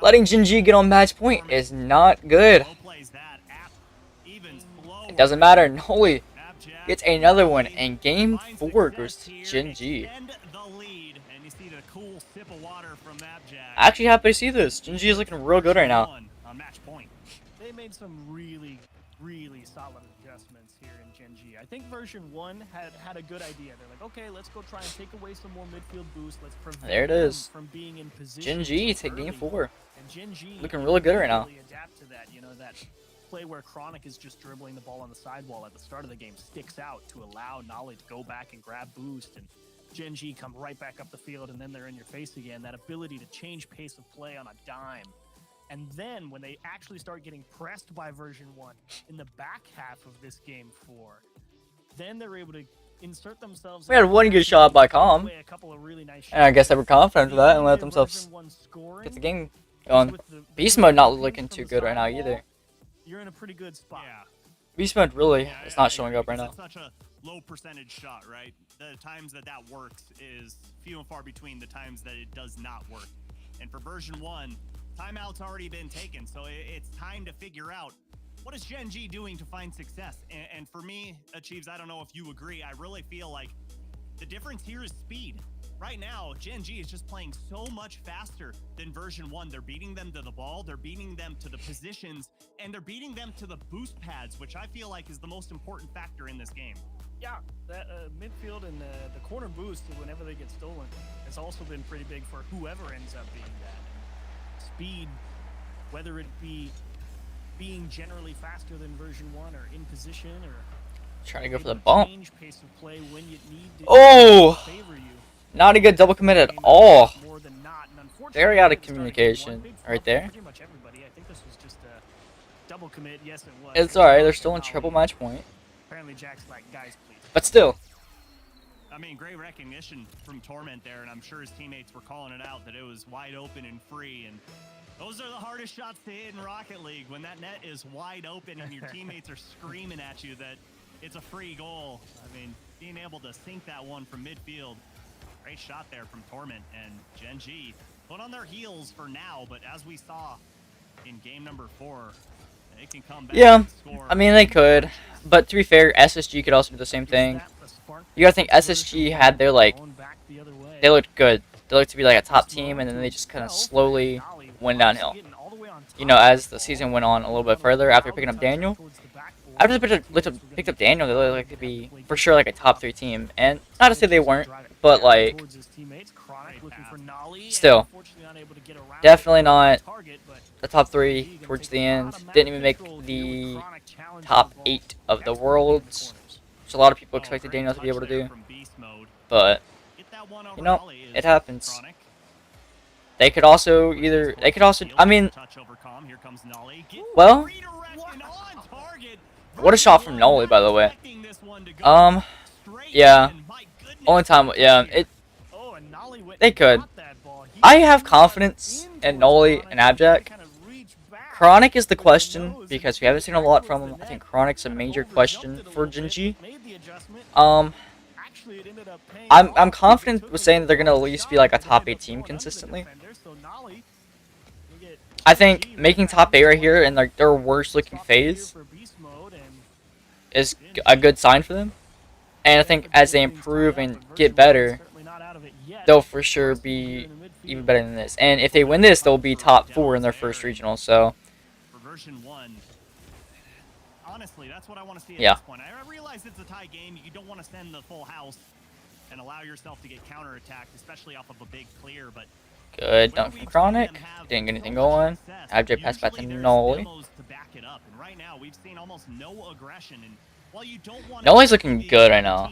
letting Gen G get on match point is not good. It doesn't matter. Noli gets another one, and game 4 goes to Gen G. Actually happy to see this. Gen G is looking real good right now. They made some really, really solid adjustments here in Gen G. I think version 1 had a good idea. They're like, okay, let's go try and take away some more midfield boost. Let's prevent There it is. them from being in position. Gen G too take game early. 4. And Gen G Looking really good right now. really adapt to that. You know, that play where Chronic is just dribbling the ball on the sidewall at the start of the game sticks out to allow Nolly to go back and grab boost, and Gen G come right back up the field, and then they're in your face again. That ability to change pace of play on a dime. And then when they actually start getting pressed by version 1 in the back half of this game 4, then they're able to insert themselves. We had one good shot by Com. A couple of really nice And I guess they were confident for that and let Version themselves 1 scoring get the game going. with the- Beast mode not looking too good right now either. You're in a pretty good spot. Yeah. Beast mode really Yeah, is I not showing agree, up right now. because it's such a low percentage shot, right? The times that works is few and far between the times that it does not work. And for version 1, timeout's already been taken, so it's time to figure out what is Gen G doing to find success. And for me, Achieves, I don't know if you agree, I really feel like the difference here is speed. Right now, Gen G is just playing so much faster than version 1. They're beating them to the ball, they're beating them to the positions, and they're beating them to the boost pads, which I feel like is the most important factor in this game. Yeah, that midfield and the corner boost whenever they get stolen has also been pretty big for whoever ends up being that. And speed, whether it be being generally faster than version 1 or in position or Trying to go for the able to bump. change pace of play when you need to Oh! favor you. Not a good double commit at all. Very out of communication right there. Pretty much everybody. I think this was just a double commit. Yes, it was. It's alright, they're still in triple match point. Apparently, Jack's like, guys, please. But still. I mean, great recognition from Torment there, and I'm sure his teammates were calling it out that it was wide open and free. And those are the hardest shots to hit in Rocket League, when that net is wide open and your teammates are screaming at you that it's a free goal. I mean, being able to sink that one from midfield, great shot there from Torment. And Gen G put on their heels for now, but as we saw in game number 4, they can come back Yeah, and score. I mean, they could. But to be fair, SSG could also do the same thing. You gotta think SSG had their, like, they looked good. They looked to be like a top team, and then they just kind of slowly went downhill. You know, as the season went on a little bit further, after picking up Daniel. After they picked up Daniel, they looked like to be, for sure, like a top 3 team. And not to say they weren't, but, like, still, definitely not the top 3 towards the end. Didn't even make the top 8 of the worlds, which a lot of people expected Daniel to be able to do. But, you know, it happens. They could also I mean, well, what a shot from Noli, by the way. Yeah, only time, yeah, they could. I have confidence in Noli and Abjack. Chronic is the question, because we haven't seen a lot from him. I think Chronic's a major question for Gen G. I'm confident with saying that they're going to at least be like a top 8 team consistently. I think making top 8 right here in like their worst looking phase is a good sign for them. And I think as they improve and get better, they'll for sure be even better than this. And if they win this, they'll be top 4 in their first regional. So For version 1. Honestly, that's what I want to see at Yeah. this point. I realize it's a tie game. You don't want to send the full house and allow yourself to get counterattacked, especially off of a big clear, but good dunk from Chronic. Didn't get anything going. IJ pass back to Noli. Right now, we've seen almost no aggression. And while you don't want Noli's looking good right now.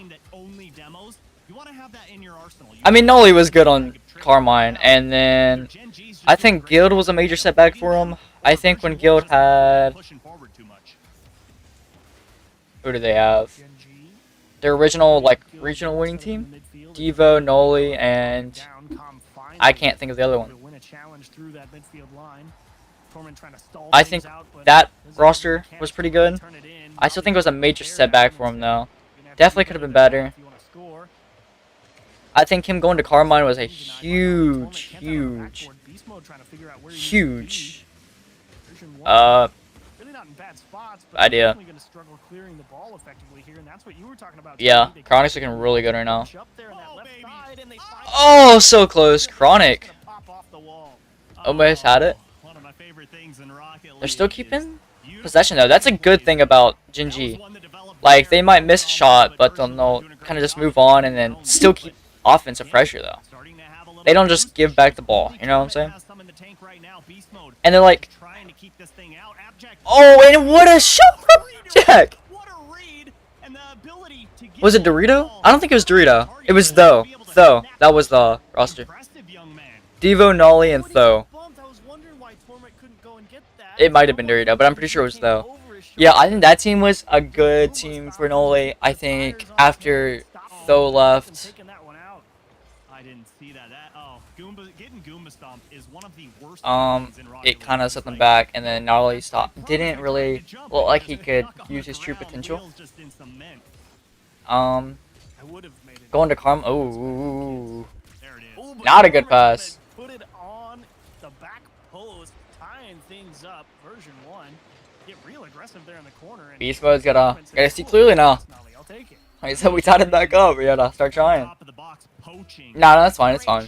you want to have that in your arsenal. I mean, Noli was good on Carmine, and then I think Guild was a major setback for him. I think when Guild had... Who do they have? Their original, like, regional winning team? Devo, Noli, and... I can't think of the other one. I think that roster was pretty good. I still think it was a major setback for him, though. Definitely could have been better. I think him going to Carmine was a huge idea. Yeah, Chronic's looking really good right now. Oh, so close. Chronic almost had it. They're still keeping possession, though. That's a good thing about Gen.G. Like, they might miss a shot, but they'll kind of just move on and then still keep offensive pressure, though. They don't just give back the ball, you know what I'm saying? And they're like, oh, and what a shot from Jack! Was it Dorito? I don't think it was Dorito. It was Tho. Tho. That was the roster. Devo, Nolly, and Tho. It might have been Dorito, but I'm pretty sure it was Tho. Yeah, I think that team was a good team for Noli. I think after Tho left... it kind of set them back, and then Nolly didn't really look like he could use his true potential. Going to Carm. Oh, not a good pass. Put it on the back post, tying things up. Version 1 get real aggressive there in the corner. Beast Mode's gotta see clearly now. Like I said, we tied it back up. We gotta start trying. Nah, no, that's fine. It's fine.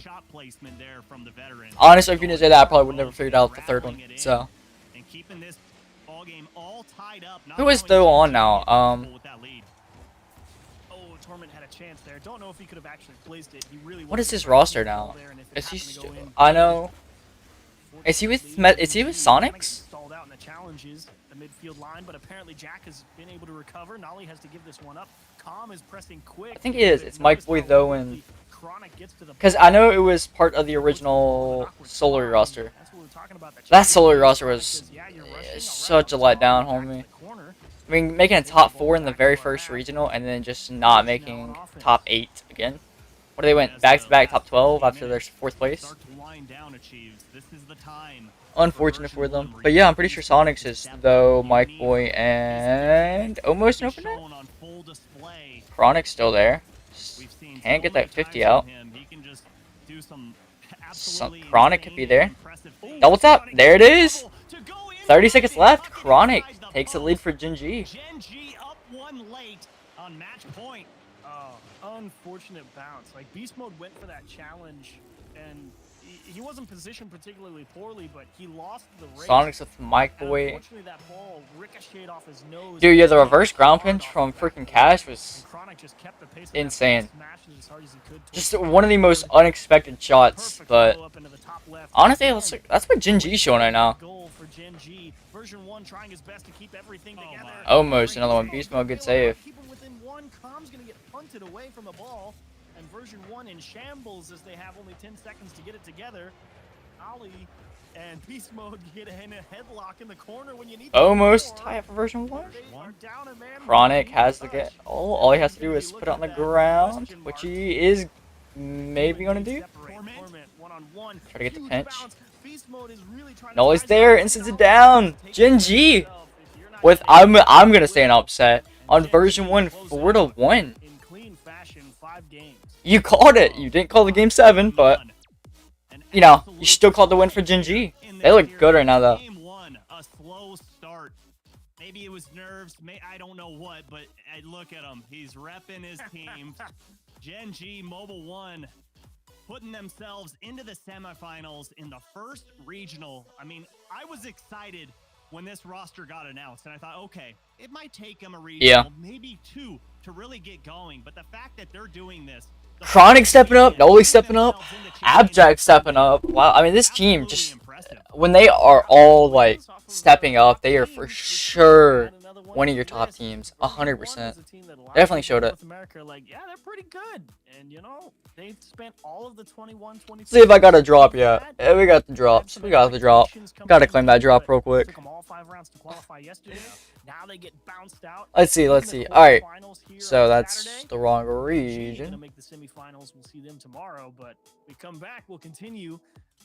Honestly, if you didn't say that, I probably would never figured out the third one. So, who is Tho on now? What is his roster now? Is he? I know. Is he with Sonics? The midfield line, but apparently Jack has been able to recover. Nolly has to give this one up. Calm is pressing quick. I think it is. It's Mike Boy though, and because I know it was part of the original Solar roster. That Solar roster was such a letdown, homie. I mean, making a top 4 in the very first regional, and then just not making top 8 again. What do they went back-to-back top 12 after their 4th place? Unfortunate for them. But yeah, I'm pretty sure Sonics is though Mike Boy and almost an open net. Chronic's still there. Can't get that 50 out. Chronic could be there. Double tap. There it is. 30 seconds left. Chronic takes the lead for Gen.G. Gen.G up 1 late on match point. Unfortunate bounce. Like, Beast Mode went for that challenge, and he wasn't positioned particularly poorly, but he lost the race. Sonics with Mike Boy. Unfortunately, that ball ricocheted off his nose. Dude, yeah, the reverse ground pinch from freaking Cash was insane. Just one of the most unexpected shots, but honestly, that's what Gen.G's showing right now. Almost another one. Beast Mode, good save. Away from the ball, and version 1 in shambles as they have only 10 seconds to get it together. Ollie and Beast Mode get in a headlock in the corner when you need almost tie up for version 1. Chronic has to get all he has to do is put it on the ground, which he is maybe gonna do. Try to get the pinch. No, he's there and sends it down. Gen.G with I'm gonna say an upset on version 1 4-1. You called it. You didn't call the game 7, but you know, you still called the win for Gen.G. They look good right now, though. Game 1, a slow start. Maybe it was nerves. I don't know what, but look at him. He's repping his team. Gen.G Mobile 1 putting themselves into the semifinals in the first regional. I mean, I was excited when this roster got announced, and I thought, okay, it might take them a regional, maybe two, to really get going. But the fact that they're doing this, Chronic stepping up, Noli stepping up, Abjack stepping up. Wow, I mean, this team just, when they are all like stepping up, they are for sure one of your top teams, 100%. Definitely showed it. North America, like, yeah, they're pretty good. And, you know, they've spent all of the 21-22. See if I got a drop yet. Yeah, we got the drops. We got the drop. Gotta claim that drop real quick. Took them all 5 rounds to qualify yesterday. Now they get bounced out. Let's see. Alright. So that's the wrong Gonna region. make the semifinals. We'll see them tomorrow. But we come back. We'll continue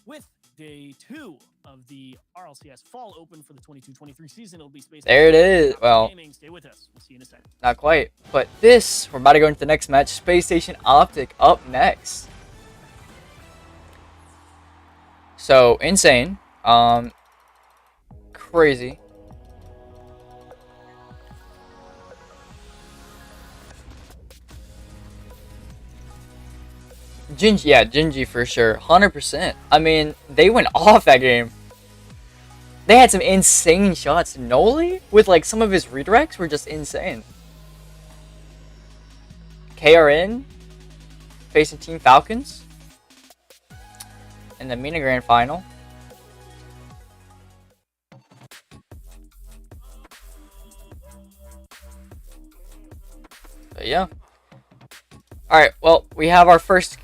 with day 2 of the RLCS Fall Open for the 22-23 season. It'll be Space. There it is. Well, Gaming. Stay with us. We'll see you in a second. not quite. But this, we're about to go into the next match. Space Station Optic up next. So, insane. Crazy. Gingy, yeah, Gingy for sure. 100%. I mean, they went off that game. They had some insane shots. Noli, with like some of his redirects, were just insane. KRN facing Team Falcons in the MENA Grand Final. But yeah. Alright, well, we have our first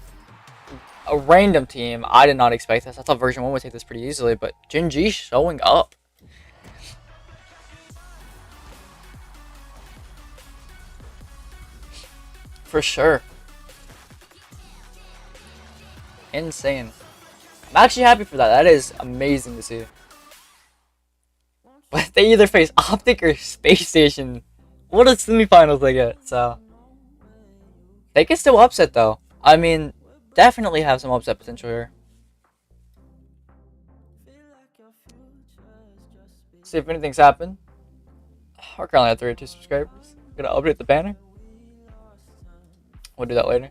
a random team. I did not expect this. I thought version 1 would take this pretty easily, but Gingy showing up. For sure. Insane. I'm actually happy for that. That is amazing to see. But they either face Optic or Space Station. What a semifinals they get, so. They can still upset though. I mean, definitely have some upset potential here. See if anything's happened. We're currently at 32 subscribers. Gonna update the banner. We'll do that later.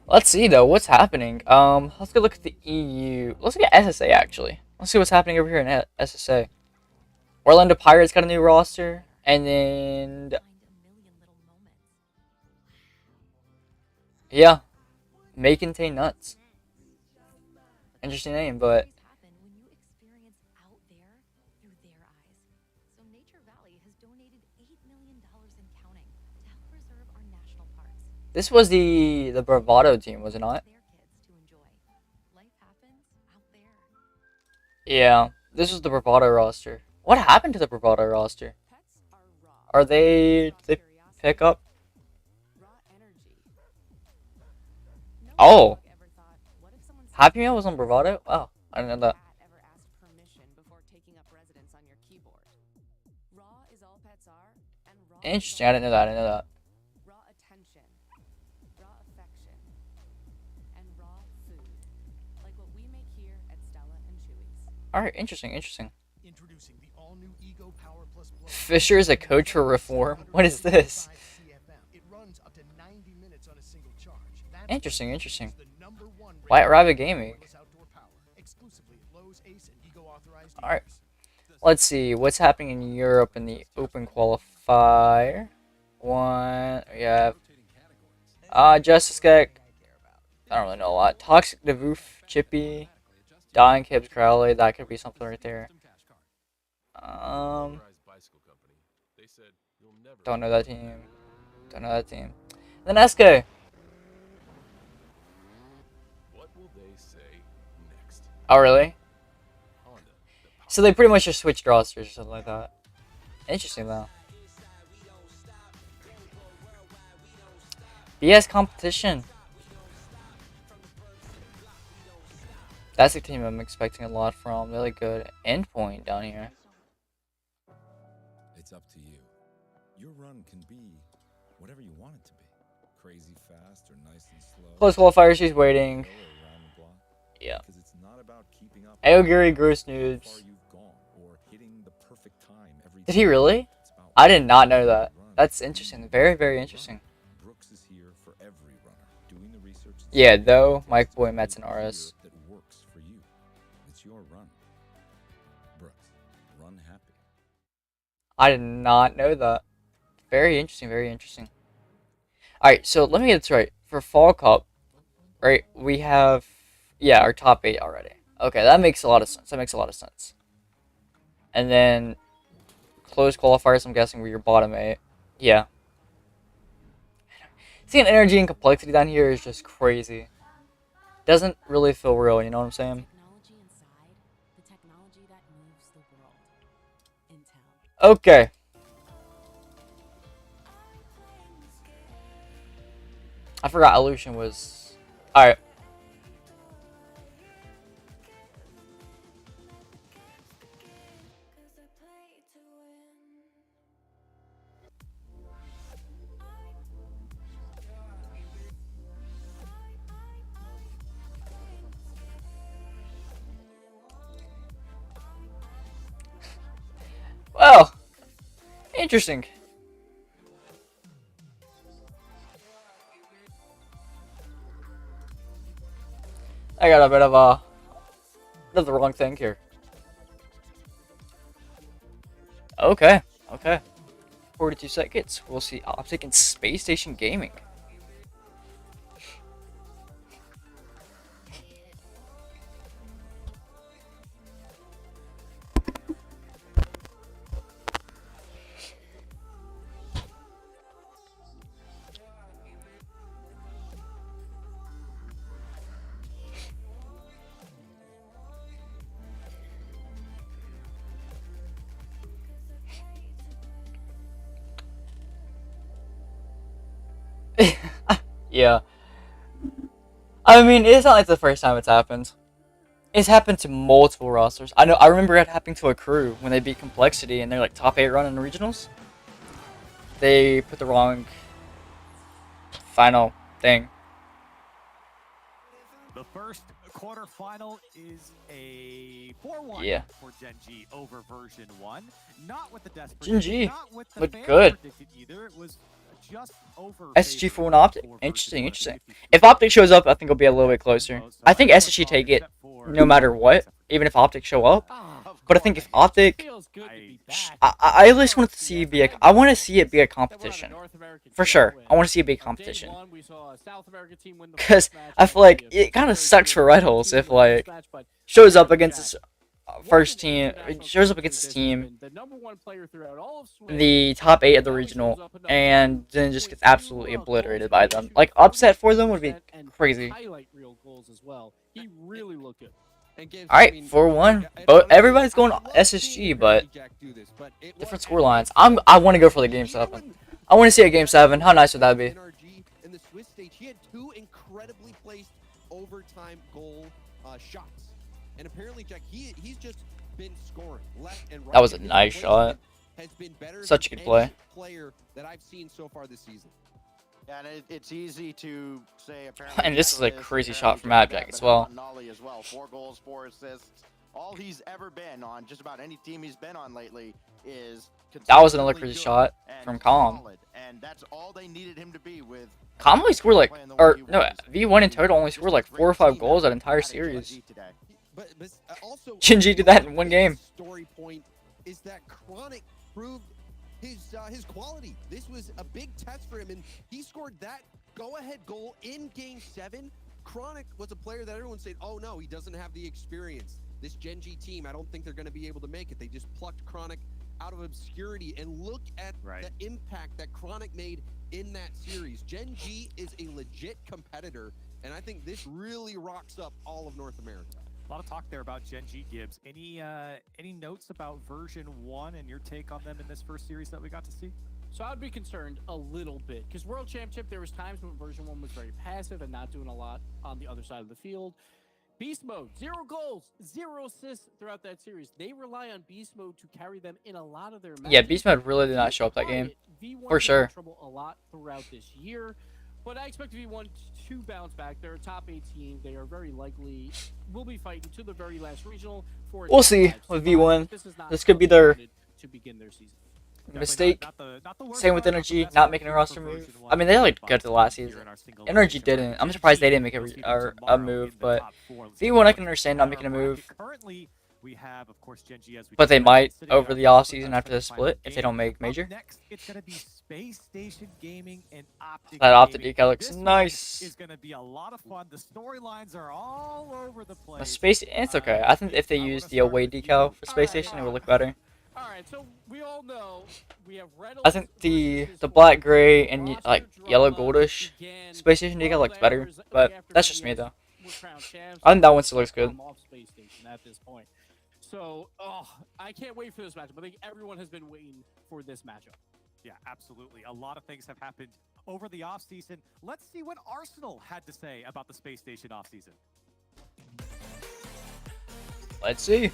Let's see though, what's happening. Let's go look at the EU. Let's look at SSA actually. Let's see what's happening over here in SSA. Orlando Pirates got a new roster, and then yeah, may contain nuts. Interesting name, but this was the Bravado team, was it not? Yeah, this was the Bravado roster. What happened to the Bravado roster? Are they? Did they pick up? Oh, Happy Meal was on Bravado. Oh, I didn't know that. Interesting. I didn't know that. I didn't know that. Alright, interesting, interesting. Fisher is a coach for reform? What is this? Interesting, interesting. White Rabbit Gaming. Alright. Let's see, what's happening in Europe in the open qualifier? One, we have Justice Gek. I don't really know a lot. Toxic Devoof, Chippy. Dying Kibbs Crowley, that could be something right there. Don't know that team. Don't know that team. And then SK. Oh, really? So they pretty much just switched rosters or something like that. Interesting, though. BS competition. That's a team I'm expecting a lot from. Really good. Endpoint down here. It's up to you. Your run can be whatever you want it to be. Crazy fast or nice and slow. Close qualifier, she's waiting. Yeah. Aogiri Gross Noobs. Did he really? I did not know that. That's interesting. Very, very interesting. Brooks is here for every runner, doing the research Yeah, though, Mike Boy, Mets, and RS. That works for you. It's your run. Brooks, run happy. I did not know that. Very interesting, very interesting. Alright, so let me get this right. For Fall Cup, right, we have, yeah, our top 8 already. Okay, that makes a lot of sense. That makes a lot of sense. And then, closed qualifiers, I'm guessing, were your bottom 8. Yeah. Seeing energy and complexity down here is just crazy. Doesn't really feel real, you know what I'm saying? Technology inside, the technology that moves the world. Intel. Okay. I forgot Illusion was... Alright. Well, interesting. I got a bit of the wrong thing here. Okay, okay. 42 seconds. We'll see Optic and Space Station Gaming. Yeah. I mean, it's not like the first time it's happened. It's happened to multiple rosters. I remember it happening to a crew when they beat Complexity and they're like top 8 run in the regionals. They put the wrong final thing. The first quarterfinal is a 4-1 Yeah. for Gen G over version 1. Not with the desperate. Gen G not with the looked fans good. predicted either. It was just over SSG for an Optic. for Interesting, version 1. interesting. If Optic shows up, I think it'll be a little bit closer. I think SSG take it no matter what, even if Optic show up. But I think if Optic, Feels good to be back. I at least want to see it be a, I want to see it be a competition. For sure. I want to see it be a competition. Because I feel like it kind of sucks for Red Holes if, like, shows up against this first team, shows up against this team, the top 8 of the regional, and then just gets absolutely obliterated by them. Like, upset for them would be crazy. He really looked good. Alright, 4-1. But everybody's going SSG, but different score lines. I want to go for the Game 7. I want to see a Game 7. How nice would that be? In the Swiss stage, he had 2 incredibly placed overtime goal shots. And apparently, Jack, he's just been scoring left and right. That was a nice shot. Has been better Such a than good play. any player that I've seen so far this season. Yeah, and it's easy to say apparently. And this is a crazy shot from Abjack as well. 4 goals, 4 assists. All he's ever been on, just about any team he's been on lately, is that was another crazy shot from Calm. And that's all they needed him to be with. Calm only scored like, or no, V1 in total only scored like 4 or 5 goals that entire series. But also, Gen G did that in one game. Story point is that Chronic proved his quality. This was a big test for him, and he scored that go-ahead goal in Game 7. Chronic was a player that everyone said, oh no, he doesn't have the experience. This Gen G team, I don't think they're going to be able to make it. They just plucked Chronic out of obscurity, and look at the impact that Chronic made in that series. Gen G is a legit competitor, and I think this really rocks up all of North America. A lot of talk there about Gen G, Gibbs. Any notes about version 1 and your take on them in this first series that we got to see? So I'd be concerned a little bit because World Championship, there was times when version 1 was very passive and not doing a lot on the other side of the field. Beast mode, 0 goals, 0 assists throughout that series. They rely on beast mode to carry them in a lot of their matches. Yeah, beast mode really did not show up that game. V1 for sure. Trouble a lot throughout this year. But I expect V1 to bounce back. They're a top 8 team. They are very likely will be fighting to the very last regional. We'll see with V1. This could be their to begin their season. Mistake. Not the worst Same with start, not the Energy, best not start making a here roster for move. version I mean, one, they looked but good the last here season. in our single Energy elimination didn't. round, I'm Gen surprised they G didn't make proceeding a tomorrow move, in the but top four. Let's take a V1 I look can understand at not making a our bracket. move. Currently, we have, of course, Gen G as we But they just mentioned, might sitting over at the our offseason after the semifinal split if they game. don't make Up major. next, it's going to be Space Station Gaming and Optic That Optic Gaming. decal looks This one nice. is going to be a lot of fun. The storylines are all over the The place. space, it's okay. I think if they use the away decal for Space Station, it would look better. All right, so we all know we have Red I think the black, gray, and like yellow, goldish Space Station decal looks better, but that's just me though. I think that one still looks good. Off Space Station at this point. So, I can't wait for this matchup. I think everyone has been waiting for this matchup. Yeah, absolutely. A lot of things have happened over the offseason. Let's see what Arsenal had to say about the Space Station offseason. Let's see.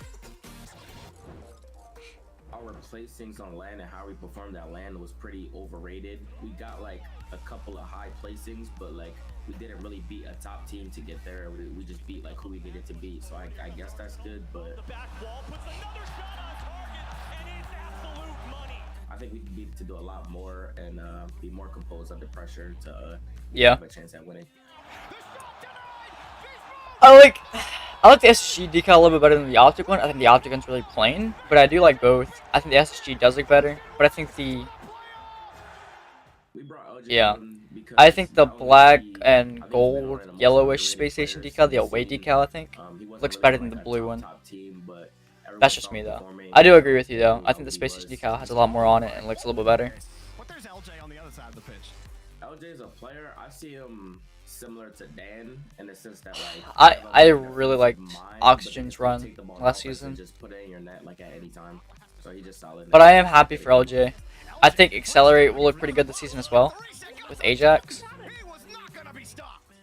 Our placings on land and how we performed at land was pretty overrated. We got like a couple of high placings, but like we didn't really beat a top team to get there. We just beat like who we needed to beat. So I guess that's good, but The back wall puts another shot on target, and it's absolute money. I think we need to do a lot more and be more composed under pressure to Yeah. have a chance at winning. I like the SSG decal a little bit better than the Optic one. I think the Optic one's really plain, but I do like both. I think the SSG does look better, but I think the I think the black and gold, yellowish Space Station decal, the away decal, I think, looks better than the blue one. That's just me though. I do agree with you though. I think the Space Station decal has a lot more on it and looks a little bit better. But there's LJ on the other side of the pitch. LJ is a player. I see him similar to Dan in the sense that like I really liked Oxygen's run last season. Just put it in your net like at any time. So he just solid. But I am happy for LJ. I think Accelerate will look pretty good this season as well with Ajax.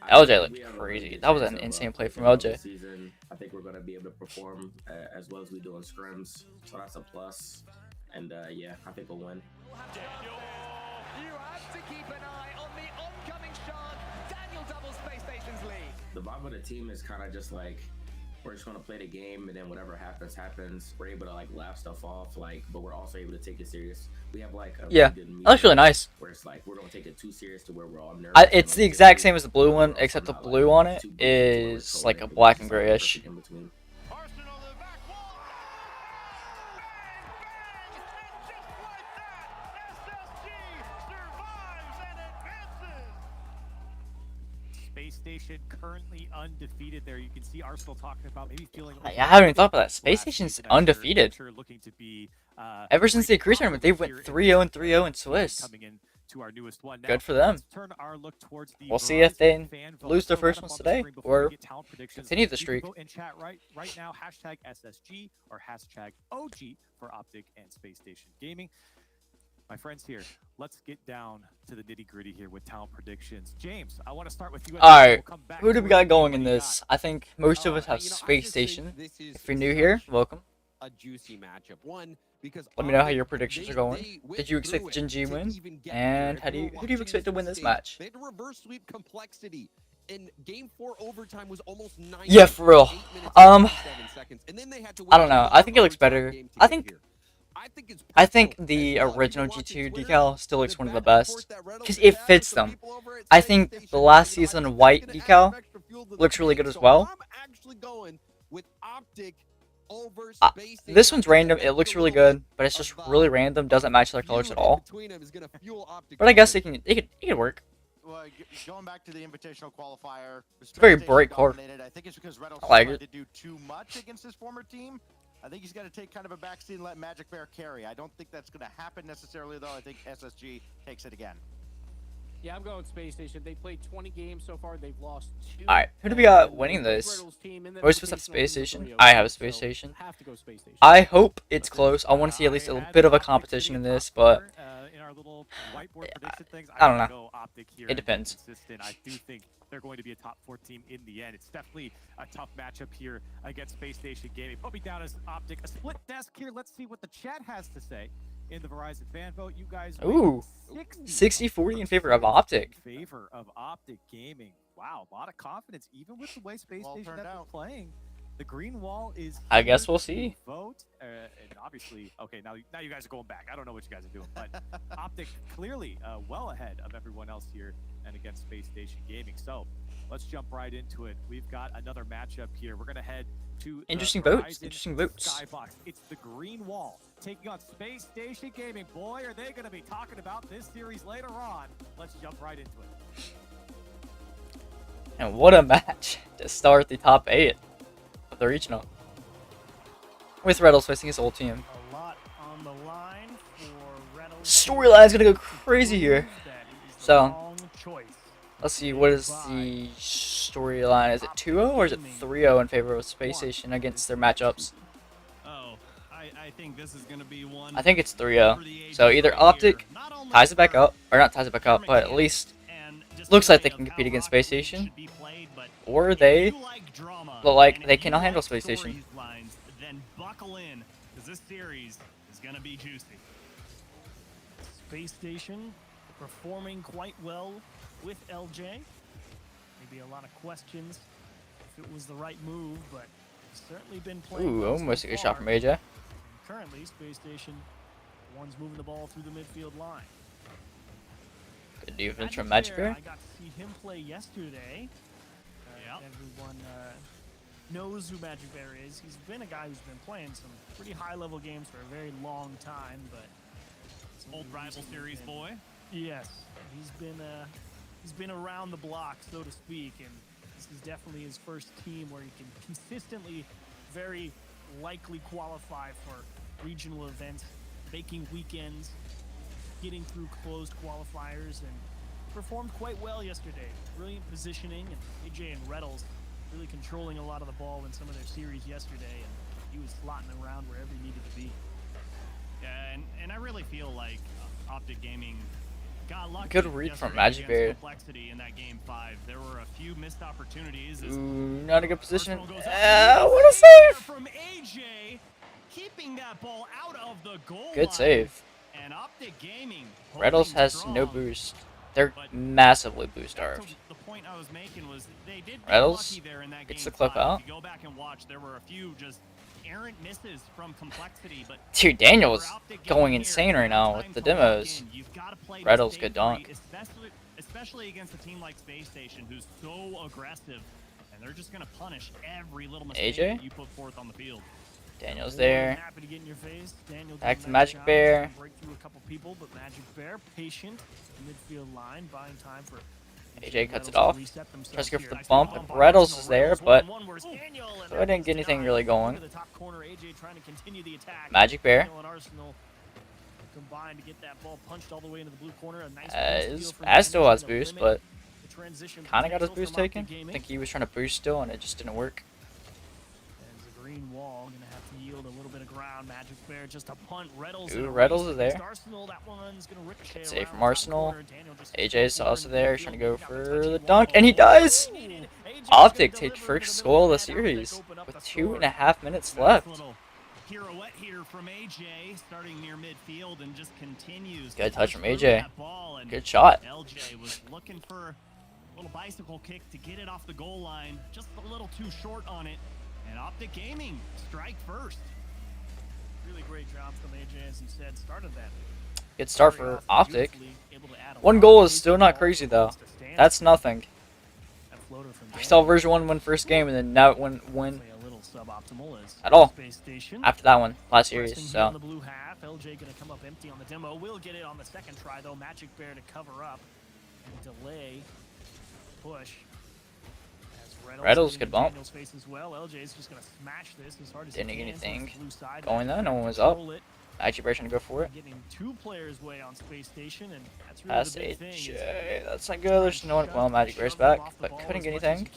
LJ looked crazy. That was an insane play from LJ. I think we're going to be able to perform as well as we do in scrims. So that's a plus. And yeah, I think we'll win. You have to keep an eye on the oncoming shot. Daniel doubles Space Station's lead. The vibe of the team is kind of just like we're just going to play the game, and then whatever happens happens. We're able to like laugh stuff off, like, but we're also able to take it serious. We have like a yeah, really good that looks really nice. Where it's like we're going to take it too serious to where we're all nervous. It's the exact same as the blue one, except the blue on it is like a black and grayish. Space Station currently undefeated there. You can see Arsenal talking about maybe feeling. I haven't even thought about that. Space Station's undefeated. Ever since the Crew tournament, they went 3-0 and 3-0 in Swiss. Good for them. We'll see if they lose their first ones today or continue the streak. In chat right now, hashtag SSG or hashtag OG for Optic and Space Station Gaming. My friends here, let's get down to the nitty gritty here with talent predictions. James, I want to start with you. Alright, who do we got going in this? I think most of us have Space Station. If you're new here, welcome. A juicy matchup. One, because let me know how your predictions are going. Did you expect Gen G win? And who do you expect to win this match? They had to reverse sweep complexity. In game 4 overtime was almost 9 yeah, for real. And then they had to I don't know. I think it looks better. I think the original G2 decal still looks one of the best because it fits them. I think the last season white decal looks really good as well. This one's random. It looks really good, but it's just really random. Doesn't match their colors at all. But I guess it can work. Well, going back to the invitational qualifier, it's a very bright color. I think it's because Rlcs I like tried it. to do too much against his former team. I think he's got to take kind of a backseat and let Magic Bear carry. I don't think that's going to happen necessarily, though. I think SSG takes it again. Yeah, I'm going Space Station. They played 20 games so far. They've lost 2. Alright, who do we got winning this? Most of us have Space Station. I have a Space Station. I hope it's close. I want to see at least a bit of a competition in this, but I don't know. It depends. I do think they're going to be a top 4 team in the end. It's definitely a tough matchup here against Space Station Gaming. Put me down as Optic. A split desk here. Let's see what the chat has to say in the Verizon fan vote. You guys, ooh, 60-40 in favor of Optic. In favor of Optic Gaming. Wow, a lot of confidence, even with the way Space Station has been playing. The green wall is. I guess here we'll to see. Vote, and obviously, okay. Now you guys are going back. I don't know what you guys are doing, but Optic clearly well ahead of everyone else here, and against Space Station Gaming. So let's jump right into it. We've got another matchup here. We're gonna head to Interesting the votes. Verizon Interesting votes. Skybox. It's the green wall taking on Space Station Gaming. Boy, are they gonna be talking about this series later on. Let's jump right into it. And what a match to start the top 8 of the regional. With Rlcs facing his old team. A lot on the line for Rlcs. Storyline's gonna go crazy here. So, Wrong choice. let's see, what is the storyline? Is it 2-0 or is it 3-0 in favor of Space Station against their matchups? Oh, I think this is going to be one. I think it's 3-0. So either Optic ties it back up, or not ties it back up, but at least looks like they can compete against Space Station, or they look like they cannot handle Space Station. Then buckle in, because this series is going to be juicy. Space Station performing quite well with LJ. Maybe a lot of questions if it was the right move, but certainly been playing. Ooh, well almost so a good far. shot from AJ. And currently, Space Station, the one's moving the ball through the midfield line. Good defense from Magic Bear. I got to see him play yesterday. Everyone knows who Magic Bear is. He's been a guy who's been playing some pretty high-level games for a very long time, but Old rival series boy. yes, he's been around the block, so to speak, and this is definitely his first team where he can consistently, very likely qualify for regional events, making weekends, getting through closed qualifiers, and performed quite well yesterday. Brilliant positioning, and AJ and Rlcs really controlling a lot of the ball in some of their series yesterday, and he was slotting around wherever he needed to be. Yeah, and I really feel like Optic Gaming got lucky. Good read from yesterday Magic against Bear. Complexity in that game 5. There were a few missed opportunities. Ooh, not a good position. Arsenal goes up. What a save! From AJ, keeping that ball out of the goal Good line. save. And Optic Gaming. Rlcs has no boost. They're massively boost starved. The point I was making was they did get Rlcs lucky there in that gets game the clip 5. out. If you go back and watch, there were a few just errant misses from Complexity, but Dude, Daniel's for Optic going Gaming insane here, right now time with the to lock demos. in. You've got to play Rlcs this good day dunk. three, especially against a team like Space Station, who's so aggressive, and they're just going to punish every little mistake AJ? that you put forth on the field. Daniel's More there. than happy to get in your face. Daniel Back doing to a Magic nice Bear. job, break through a couple people, but Magic Bear patient, midfield line, buying time for AJ cuts it Rlcs to off. reset themselves Tries to go here. for the Nice bump, ball and by Rlcs is there, Rlcs, but one-on-one versus Daniel, and so I didn't get that's anything denied. really going. Into the top corner, AJ trying to continue the attack. Magic Bear. Daniel and Arsenal combined to get that ball punched all the way into the blue corner. A nice As still has Daniel boost, to but limit the transition kind of got his potential boost from Optic taken. I Gaming. think he was trying to boost still, and it just didn't work. As the green wall gonna have to yield a little bit of ground. Magic Bear just a punt. Rlcs. Ooh, Rlcs is there. Arsenal, that one's gonna ricochet Good save around from the top Arsenal. corner. Daniel just AJ's also there, trying to go Got for the the touching dunk, wall. and he does! AJ's gonna Optic deliver takes into first the goal of the middle of that. series Open up with the score. 2.5 minutes Nice left. little pirouette here from AJ, starting near midfield, and just continues. Good to touch push from through AJ. that ball, and Good shot. LJ was looking for a little bicycle kick to get it off the goal line, just a little too short on it. And Optic Gaming strike first. Really great job from AJ, as he said, started that. Good start for Optic. Beautifully, able to add a One lot goal of is pace still to the not ball crazy though. against the stand. That's nothing. That floater from We Daniel. saw version 1 win first game, and then now it win Play a little suboptimal as at all Space Station. after that one last series. Pressing here on So the blue half. LJ gonna come up empty on the demo. Will get it on the second try though. Magic Bear to cover up and delay push. As Rlcs getting could in bump. Daniel's face as well. LJ's just gonna smash this as hard as Didn't he get can. So anything it's blue side. going though. Magic No Bear one was up. control it. Magic Bear trying to go for it. Getting 2 players way on Space Station, and that's really Pass the big thing. is AJ. That's not good. There's no one. Well, Magic Bear's back, but couldn't get anything.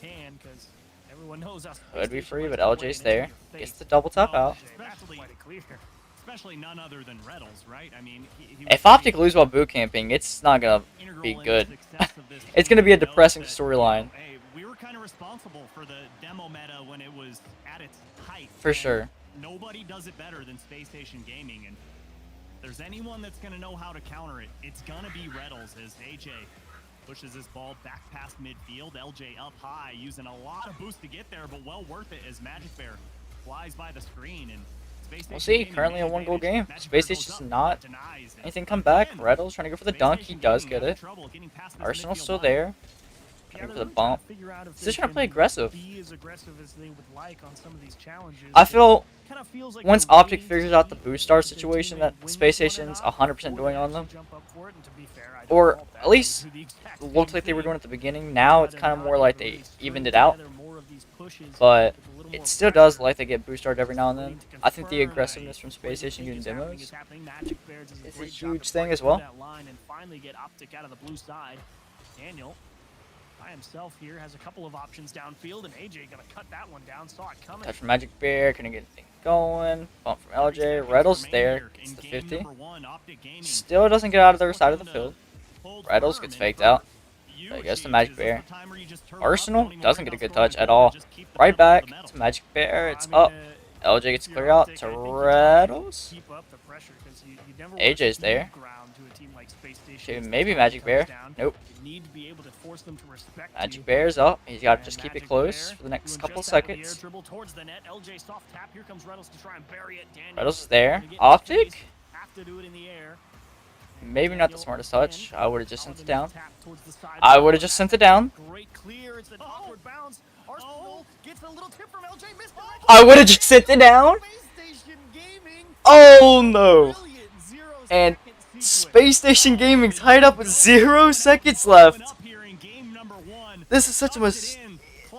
Everyone knows how Space Could be Station free, likes but to win, LJ's and it's in there. your Gets face. the double tap Oh, out. That's quite clear. Especially none other than Rlcs, right? I mean, he was If Optic lose while boot camping, it's not gonna integral be in the good. success of this It's team. gonna be a Knows depressing that, storyline. Hey, we were kind of responsible for the demo meta when it was at its height. For and sure. Nobody does it better than Space Station Gaming, and if there's anyone that's going to know how to counter it, it's going to be Rlcs, as AJ Pushes his ball back past midfield. LJ up high, using a lot of boost to get there, but well worth it as Magic Bear flies by the screen. And we'll see. Currently a 1-goal game. Space Station's not anything come back. Reddle's trying to go for the dunk. He does get it. Arsenal's still there. Trying for the bump. Still trying to play aggressive. I feel once Optic figures out the boost star situation that Space Station's 100% doing on them, or at least looked like they were doing at the beginning, now it's kind of more like they evened it out. But it still does like they get boost started every now and then. I think the aggressiveness from Space Station using demos is a huge thing as well. Daniel by himself here has a couple of options downfield, and AJ gonna cut that one down. Saw it coming. Touch from Magic Bear, gonna get thing going. Bump from LJ. Reddle's there. Gets the 50. Still doesn't get out of their side of the field. Reddles gets faked out. I guess the Magic Bear. Arsenal doesn't get a good touch at all. Right back to Magic Bear. It's up. LJ gets clear out to Reddles. AJ's there. Okay, maybe Magic Bear. Nope. Magic Bear's up. He's got to just keep it close for the next couple seconds. Reddles is there. Optic? Maybe not the smartest touch. I would have just sent it down. I would have just sent it down. I would have just sent it down. Oh no. And Space Station Gaming tied up with 0 seconds left. This is such a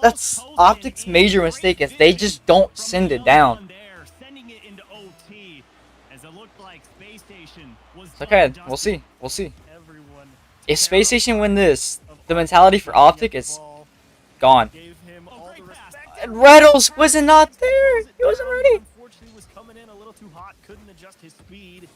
that's Optic's major mistake is they just don't send it down. It's okay, we'll see. We'll see. If Space Station win this, the mentality for Optic is gone. And Reddles wasn't not there. He wasn't ready. Unfortunately, was coming in a little too hot. Couldn't adjust his speed.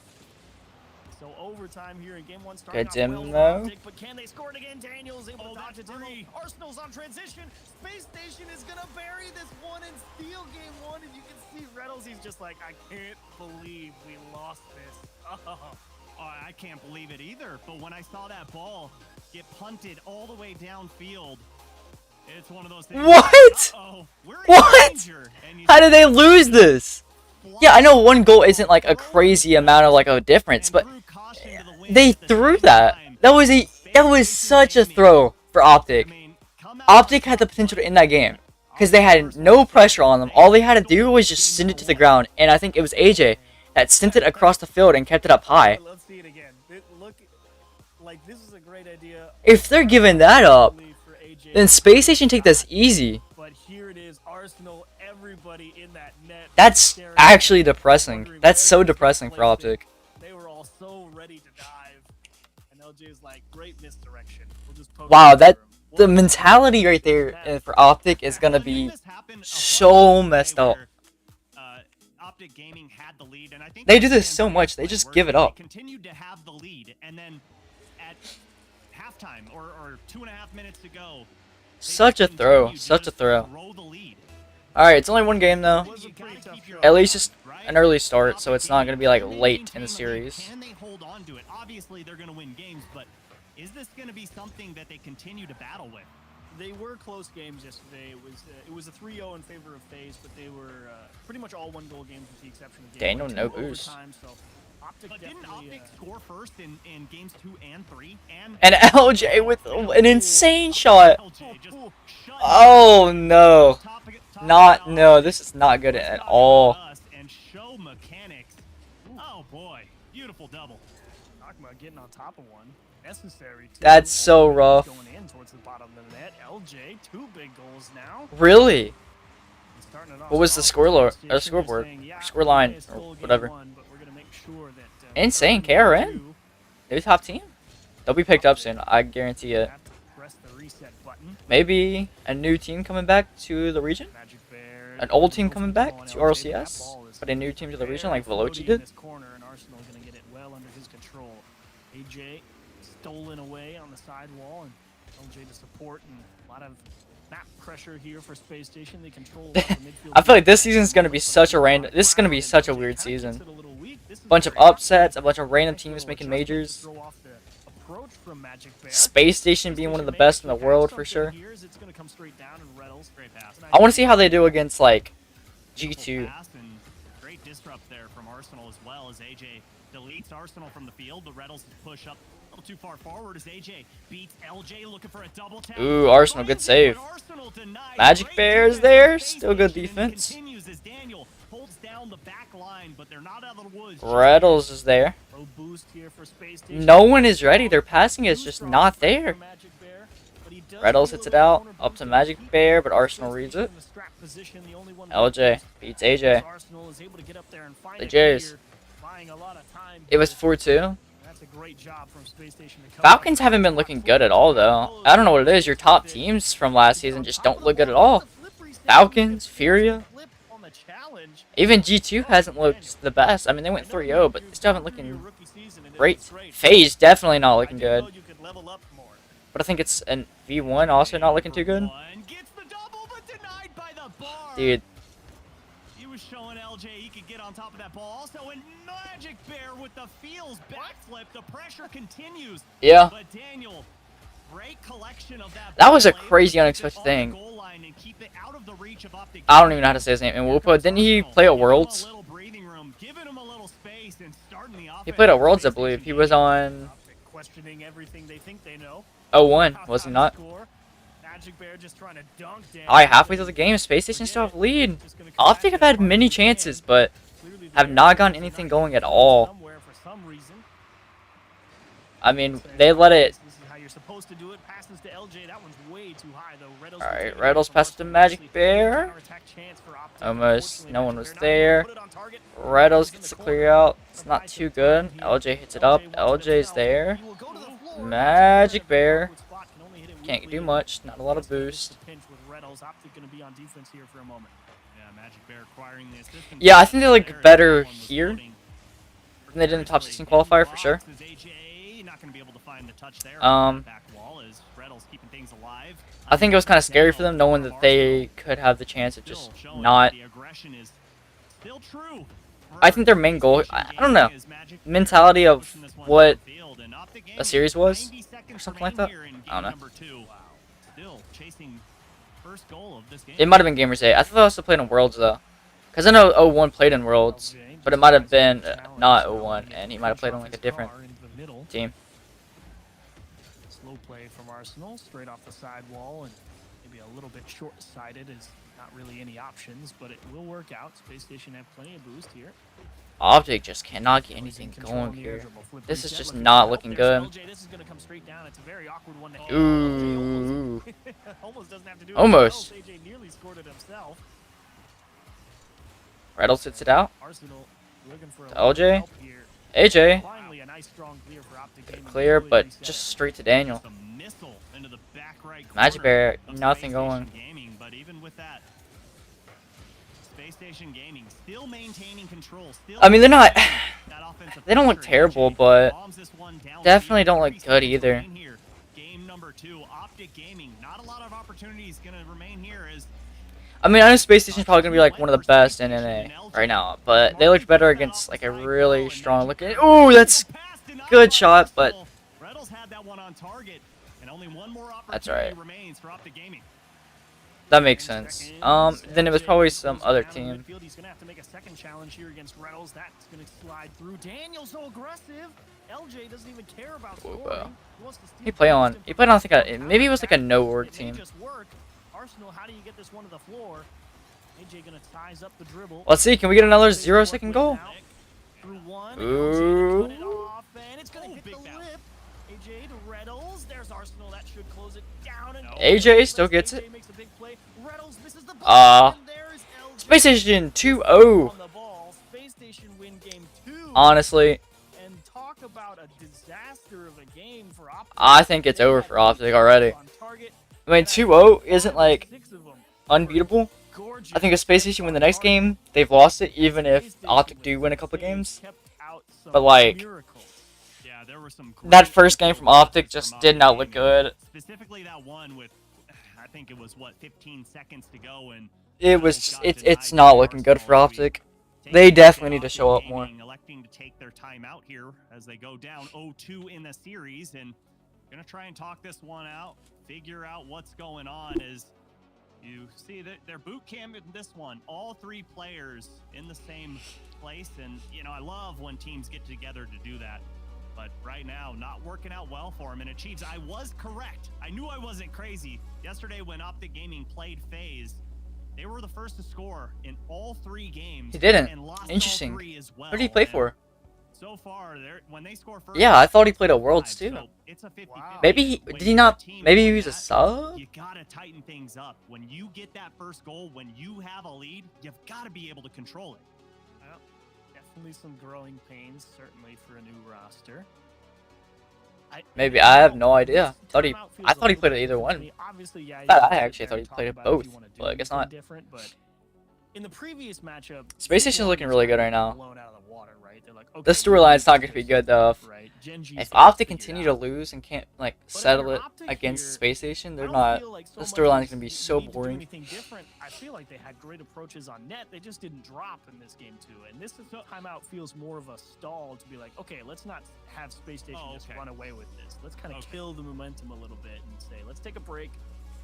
So overtime here in game 1 starting Good off well though. Optic, but can they score it again? Daniels able to dodge it down. Arsenal's on transition. Space Station is gonna bury this one and steal game 1, and you can see Reynolds. He's just like, I can't believe we lost this. Oh. I can't believe it either. But when I saw that ball get punted all the way downfield, it's one of those things. What? What? How did they lose this? Yeah, I know 1 goal isn't like a crazy amount of like a difference, but they threw that. That was such a throw for Optic. Optic had the potential to end that game because they had no pressure on them. All they had to do was just send it to the ground, and I think it was AJ that sent it across the field and kept it up high. Let's see it again. Look, like this is a great idea. If they're giving that up, then Space Station take this easy. But here it is, Arsenal, everybody in that net. That's actually depressing. That's so depressing for Optic. They were all so ready to dive, and LJ's like, great misdirection. We'll just poke Wow, the mentality right there for Optic is gonna be so messed up. Optic Gaming had the lead, and I think they do this so much, they just give it up. They continued to have the lead, and then at halftime or 2.5 minutes to go, such a throw, such a throw. Alright, it's only 1 game though. At least just an early start, so it's not gonna be like late in the series. Can they hold on to it? Obviously, they're gonna win games, but is this gonna be something that they continue to battle with? They were close games yesterday. It was a 3-0 in favor of FaZe, but they were pretty much all 1-goal games with the exception of game Daniel, 1, no 2 boost. overtime, so but didn't Optic score first in games 2 and 3? And LJ with an insane shot. Oh no. No, this is not good at all. And show mechanics. Oh boy, beautiful double. Talking about getting on top of one. Necessary. That's so rough. Going in towards the bottom of the net. LJ, 2 big goals now. Really? What was the scoreboard? Score line, or whatever. Insane, KRN. New top team. They'll be picked up soon. I guarantee it. Maybe a new team coming back to the region. An old team coming back to Rlcs, but a new team to the region like Veloci did. AJ stolen away on the sidewall, and LJ to support, and a lot of Map pressure here for Space Station. They control a lot of the midfield. I feel like this season's gonna be such a random. This is gonna be such a weird season. Bunch of upsets, a bunch of random teams making majors. Space Station being one of the best in the world for sure. I want to see how they do against like G2. Great disrupt there from Arsenal as well as AJ deletes Arsenal from the field. The Rebels push up a little too far forward as AJ beats LJ looking for a double tap. Ooh, Arsenal, good save. Magic Bears there, still good defense. Rebels is there. No one is ready. Their passing is just not there. Rebels hits it out, up to Magic Bear, but Arsenal reads it. LJ beats AJ. The Jays. It was 4-2. Falcons haven't been looking good at all, though. I don't know what it is. Your top teams from last season just don't look good at all. Falcons, Furia. Even G2 hasn't looked the best. I mean, they went 3-0, but they still haven't looking great. FaZe definitely not looking good. But I think it's an V1 also not looking too good. Dude. He was showing LJ he could get on top of that ball. Also, and Magic Bear with the feels backflip. The pressure continues. Yeah. But Daniel, great collection of that was a crazy unexpected thing. I don't even know how to say his name. And Wupa, didn't he play at Worlds? He played at Worlds, I believe. He was on 01, was he not? Alright, halfway through the game, Space Station still have lead. Optic have had many chances, but have not gotten anything going at all. I mean, they let it. Alright, Rebels passed to Magic Bear. Almost, no one was there. Rebels gets the clear out. It's not too good. LJ hits it up. LJ's there. Magic Bear. Can't do much. Not a lot of boost. Yeah, I think they look better here than they did in the top 16 qualifier for sure. I think it was kind of scary for them knowing that they could have the chance of just not. I think their main goal, I don't know, mentality of what a series was or something like that. I don't know. It might have been Gamers 8. I thought they also played in Worlds though. Because I know 01 played in Worlds, but it might have been not 01, and he might have played on like a different team. Slow play from Arsenal, straight off the side wall, and maybe a little bit short-sighted is not really any options, but it will work out. Space Station have plenty of boost here. Optic just cannot get anything going here. This is just not looking good. Ooh. Almost. Rattle sits it out. To LJ. AJ. Clear, but just straight to Daniel. Magic Bear, nothing going. I mean, they're not. They don't look terrible, but definitely don't look good either. I mean, I know Space Station's probably gonna be like one of the best in NA right now, but they looked better against like a really strong looking. Ooh, that's good shot, but that's alright. That makes sense. Then it was probably some other team. He's gonna have to make a second challenge here against Reynolds. That's gonna slide through. Daniel's so aggressive. LJ doesn't even care about scoring. He played on I think maybe it was like a no org team. Arsenal, how do you get this one to the floor? AJ gonna size up the dribble. Let's see, can we get another 0-second goal? Ooh. AJ to Reynolds. There's Arsenal. That should close it down. AJ still gets it. Space Station 2-0. Honestly, I think it's over for Optic already. I mean, 2-0 isn't like unbeatable. I think if Space Station win the next game, they've lost it, even if Optic do win a couple games. But like, that first game from Optic just did not look good. I think it was, what, 15 seconds to go, and It was just, it's not looking good for Optic. They definitely need to show up more. Electing to take their time out here as they go down 0-2 in the series, and gonna try and talk this one out, figure out what's going on. As you see that their boot camp in this one, all three players in the same place, and you know, I love when teams get together to do that. But right now, not working out well for him. And Achieves, I was correct. I knew I wasn't crazy. Yesterday when Optic Gaming played FaZe, they were the first to score in all 3 games. He didn't. And lost Interesting. all 3 as well. Who did he play for? So far, when they score first, Yeah, I thought he played at Worlds too. so it's a 50-50. Maybe he When did he you're not? a team Maybe he like was a that, sub. You gotta tighten things up. When you get that first goal, when you have a lead, you've got to be able to control it. Well, definitely some growing pains, certainly for a new roster. Maybe I have no idea. I thought he played at either one. Obviously, yeah. I actually thought he played at both, but I guess not. Different, but in the previous matchup, Space Station's looking really good right now. blown out of the water, right? They're like, okay, The storyline's not going to be good though. right? Gen G's If got it Optic figured continue to out. lose and can't like But if settle you're it Optic against here, Space Station, I they're don't not. feel like so The much storyline's as going to be you so need to do boring. anything different. I feel like they had great approaches on net. They just didn't drop in this game too. And this timeout feels more of a stall to be like, okay, let's not have Space Station just run away with this. Let's kind of kill the momentum a little bit and say, let's take a break,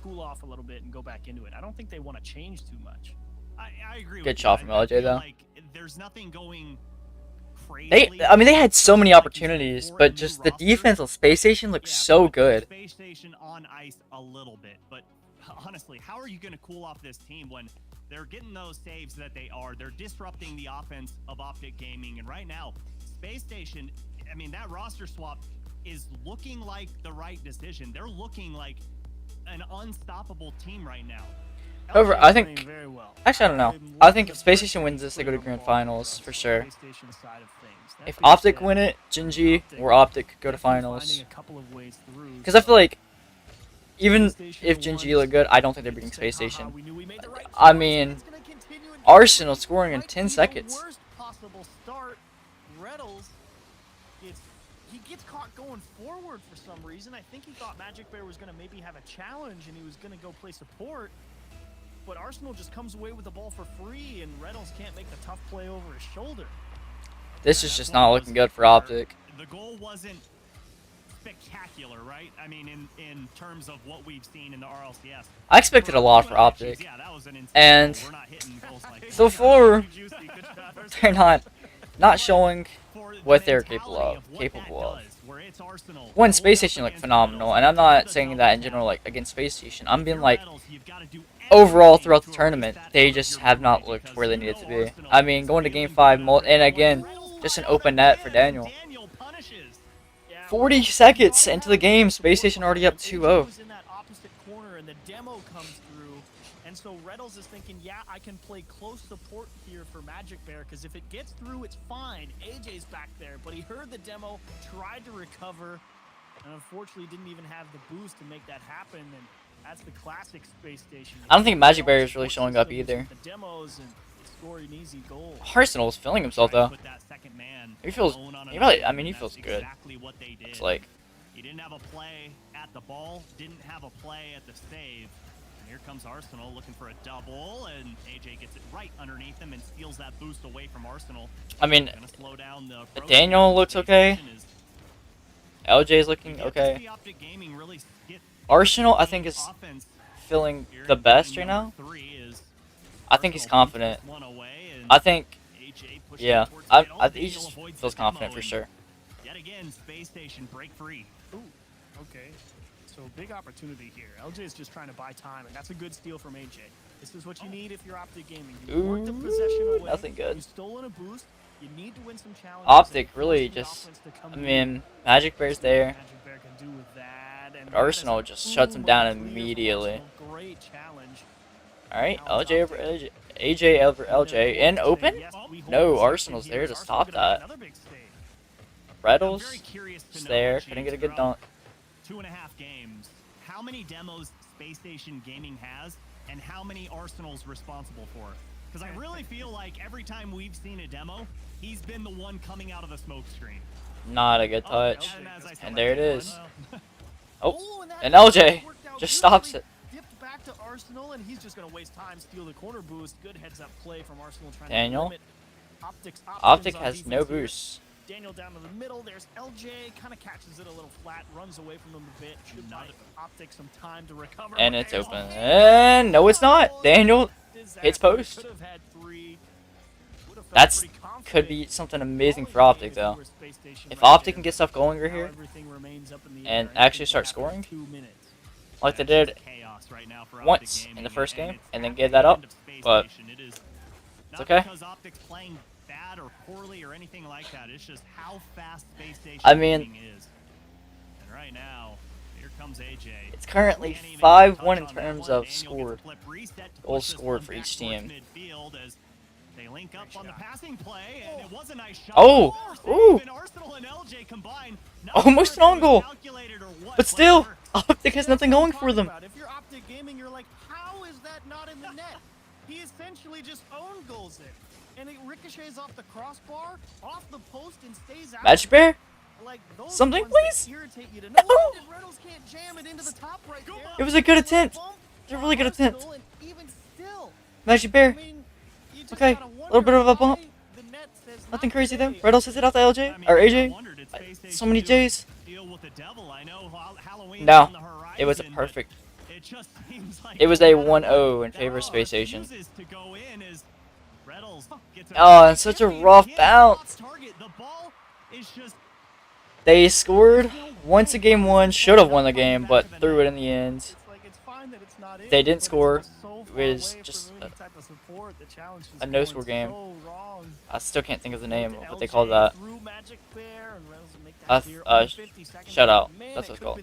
cool off a little bit, and go back into it. I don't think they want to change too much. I agree. Good with shot you. from I LJ feel though. like there's nothing going crazy. I mean, they had so many opportunities, but just the defense on Space Station looked so good. Space Station on ice a little bit, but honestly, how are you going to cool off this team when they're getting those saves that they are? They're disrupting the offense of Optic Gaming, and right now, Space Station, I mean, that roster swap is looking like the right decision. They're looking like an unstoppable team right now. However, I think, actually, I don't know. I think if Space Station wins this, they go to Grand Finals for sure. If Optic win it, Gingy or Optic could go to Finals. Because I feel like, even if Gingy look good, I don't think they're beating Space Station. I mean, Arsenal scoring in 10 seconds. Worst possible start, Rlcs he gets caught going forward for some reason. I think he thought Magic Bear was going to maybe have a challenge and he was going to go play support. But Arsenal just comes away with the ball for free, and Rlcs can't make the tough play over his shoulder. This is just not looking good for Optic. The goal wasn't spectacular, right? I mean, in terms of what we've seen in the RLCS. I expected a lot for Optic. And so far, they're not showing what they're capable of. One, Space Station looked phenomenal, and I'm not saying that in general, like against Space Station. I'm being like, overall throughout the tournament, they just have not looked where they needed to be. I mean, going to Game 5, and again, just an open net for Daniel. 40 seconds into the game, Space Station already up 2-0. In that opposite corner, and the demo comes through, and so Rlcs is thinking, yeah, I can play close support here for Magic Bear, because if it gets through, it's fine. AJ's back there, but he heard the demo, tried to recover, and unfortunately didn't even have the boost to make that happen, and that's the classic Space Station. I don't think Magic Bear is really showing up either. The demos and score an easy goal. Arsenal is feeling himself though. He feels, I mean, he feels good. It's like, he didn't have a play at the ball, didn't have a play at the save. And here comes Arsenal looking for a double, and AJ gets it right underneath him and steals that boost away from Arsenal. I mean, Daniel looks okay. LJ is looking okay. Arsenal, I think, is feeling the best right now. I think he's confident. I think, yeah, he just feels confident for sure. Yet again, Space Station break free. Ooh, okay. So big opportunity here. LJ is just trying to buy time, and that's a good steal from AJ. This is what you need if you're Optic Gaming. You work the possession away. Nothing good. You stolen a boost. You need to win some challenges. Optic really just, I mean, Magic Bear's there. Magic Bear can do with that. And But Arsenal just shuts him down immediately. Great challenge. Alright, LJ over LJ. AJ over LJ. In open? No, Arsenal's there to stop that. Rlcs just there. Couldn't get a good dunk. 2.5 games. How many demos Space Station Gaming has, and how many Arsenal's responsible for? Because I really feel like every time we've seen a demo, he's been the one coming out of the smoke screen. Not a good touch. And there it is. Oh, and LJ just stops it. Arsenal, and he's just going to waste time, steal the corner boost. Good heads-up play from Arsenal trying Daniel. to limit Optic's options Optic on has defense no here. boost. Daniel down to the middle. There's LJ, kind of catches it a little flat, runs away from him a bit. Should buy Optic some time to recover. And it's open. And no, it's not. Daniel hits post. Could have had 3. That's could be something amazing for Optic though. If Optic can get stuff going right here and actually start scoring, like they did once in the first game, and then gave that up, but it's okay. Or poorly or anything like that. It's just how fast Space Station I mean, is. And right now, here comes AJ. It's currently 5-1 in terms of scored. Goals scored for each team. They link up on the passing play, and it was a nice shot. Oh! Ooh! Arsenal and LJ combined. Almost an own goal. But still, Optic has nothing going for them. If you're Optic Gaming, you're like, how is that not in the net? He essentially just own goals it. And it ricochets off the crossbar, off the post, and stays out. Magic Bear? Like, those Something, ones please? that irritate you to No! know that Reynolds can't jam it into the top right there. It was a good attempt. It's a really good attempt. And even still, Magic Bear. I mean, you just Okay, gotta a little bit of a bump. the net says Nothing not crazy though. today. Reynolds hits it out to LJ or AJ. So many J's. No, it was a perfect. It was a 1-0 in favor of Space Station. Oh, and such a rough bounce. They scored once in game 1, should have won the game, but threw it in the end. They didn't score. It was just a no-score game. I still can't think of the name of what they called that. Shutout. That's what it's called.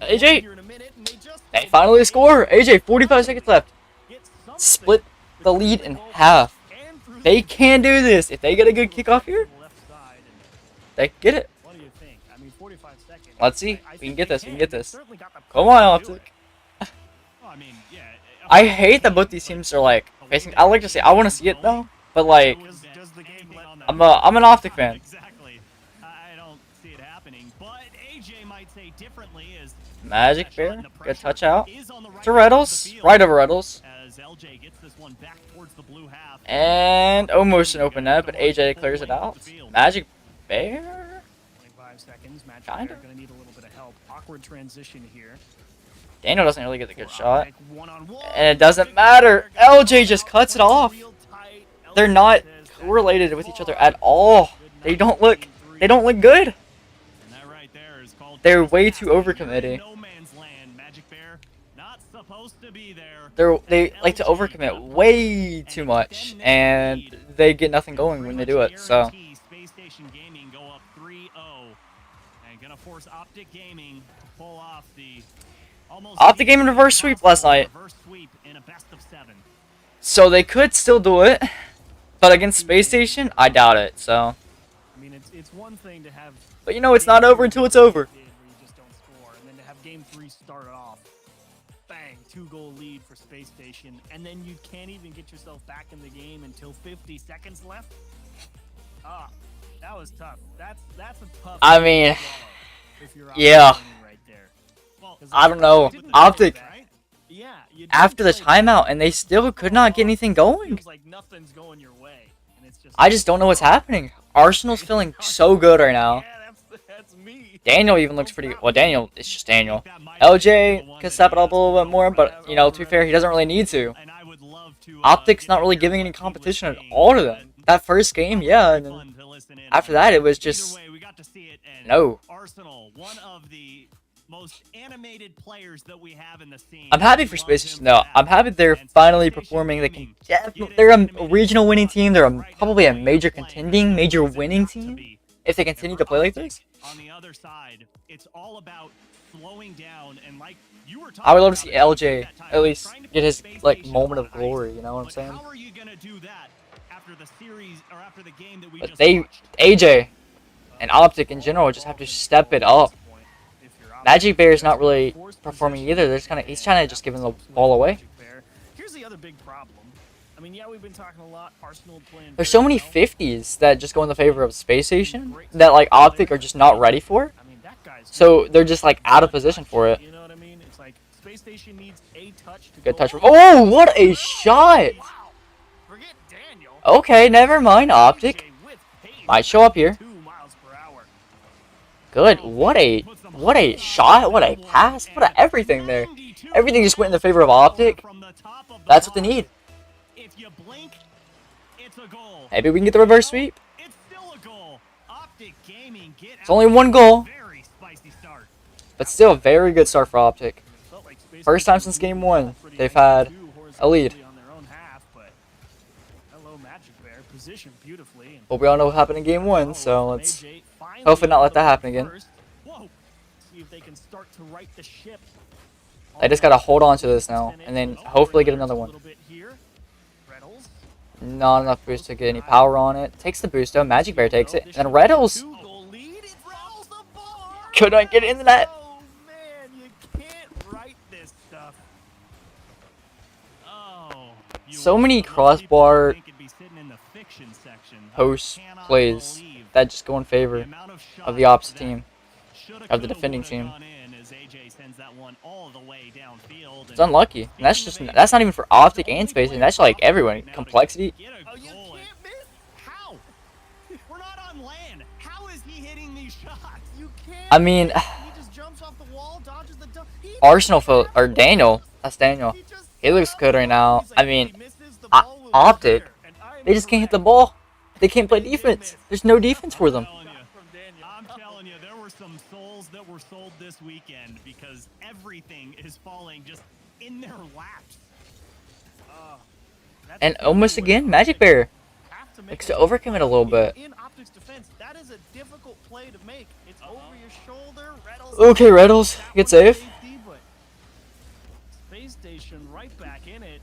AJ! They finally score! AJ, 45 seconds left. Split the lead in half. They can do this. If they get a good kickoff here, they can get it. Let's see. We can get this. We can get this. Come on, Optic. I hate that both these teams are like facing. I like to say I want to see it though, but like I'm an Optic fan. Exactly. I don't see it happening, but AJ might say differently as Magic Bear, good touch out to Reynolds, right over Reynolds, and almost an open net, but AJ clears it out. Magic Bear, 25 seconds. Magic kinda. Bear gonna need a little bit of help. Awkward transition here. Daniel doesn't really get the good shot, and it doesn't matter. LJ just cuts it off. They're not correlated with each other at all. They don't look good. They're way too overcommitting. They like to overcommit way too much, and they get nothing going when they do it. So Space Station Gaming go up 3-0 and gonna force Optic Gaming to pull off the Optic Gaming reverse sweep last night. reverse sweep in a best of 7. So they could still do it, but against Space Station, I doubt it. So, I mean, it's one thing to have. but you know it's not over until it's over. Where you just don't score, and then to have game 3 start off, bang, 2-goal lead for Space Station, and then you can't even get yourself back in the game until 50 seconds left. Ah, that was tough. That's a tough. I mean, if you're yeah. right there. I don't know. Optic Yeah, you after the timeout, and they still could not get anything going. feels like nothing's going your way, and it's just. I just don't know what's happening. Arsenal's feeling so good right now. Yeah, that's me. Daniel even looks pretty. Well, Daniel, it's just Daniel. LJ can step it up a little bit more, but you know, to be fair, he doesn't really need to. Optic's not really giving any competition at all to them. That first game, yeah, and then after that, it was just no. Arsenal, one of the most animated players that we have in the scene. I'm happy for Space Station though. I'm happy they're finally performing. They're a regional winning team. They're probably a major contending, major winning team if they continue to play like this. On the other side, it's all about slowing down and like you were talking I would love to see about LJ that time, at least trying to get put his Space like Station moment on of ice. glory. You know what I'm But saying? how are you gonna do that after the series or after the game that we But just they, watched? AJ, and Optic in general just have to step it up. Magic Bear is not really performing either. They're just he's trying to just give the ball away. Here's the other big problem. I mean, yeah, we've been talking a lot. Arsenal playing. There's so many 50s that just go in the favor of Space Station that like Optic are just not ready for. So they're just like out of position for it. You know, Station needs a touch to Good go touch. all Oh, the way. what a shot! Forget Daniel. Okay, never mind. Optic AJ with pace might show up here. 2 miles per hour. Good. What a shot. What a pass. What a everything there. Everything just went in the favor of Optic. That's what they need. If you blink, it's a goal. Maybe we can get the reverse sweep. It's still a goal. Optic Gaming get It's only one goal, very spicy start. but still a very good start for Optic. First time since game 1 they've had a lead. On their own half, but hello, Magic Bear, positioned beautifully. And But we all know what happened in game 1, so let's AJ finally hopefully not let that able to happen again. first. Whoa. See if they can start to right the ship. They just gotta hold on to this now, and then hopefully get another A one. little bit here. Reynolds. Not enough boost to get any power on it. Takes the boost though. Magic Bear takes it, and then Rlcs Two-goal lead. It's Reynolds the bar. couldn't get into that. Oh man, you can't write this stuff. Oh, you So many would love crossbar people to think it'd be sitting in the fiction section. post Cannot plays believe that just go in the favor amount of of the shots opposite that team, shoulda, of the coulda, defending woulda team. gone in as AJ sends that one all the way downfield. It's unlucky. And that's not even for Optic and Spacing. That's like everyone. Complexity. Get a Oh, you goal can't and- miss. How? We're not on land. How is he hitting these shots? You can't. I mean, miss. He just jumps off the wall, dodges the dump. Arsenal or Daniel. That's Daniel. He looks good right now. I mean, Optic. They just can't hit the ball. They can't play defense. There's no defense for them. I'm telling you, there were some souls that were sold this weekend because everything is falling just in their laps. And almost again, Magic Bear likes to overcommit a little bit. In Optic's defense, that is a difficult play to make. It's over your shoulder. Reynolds Okay, Rlcs, get safe. Space Station right back in it.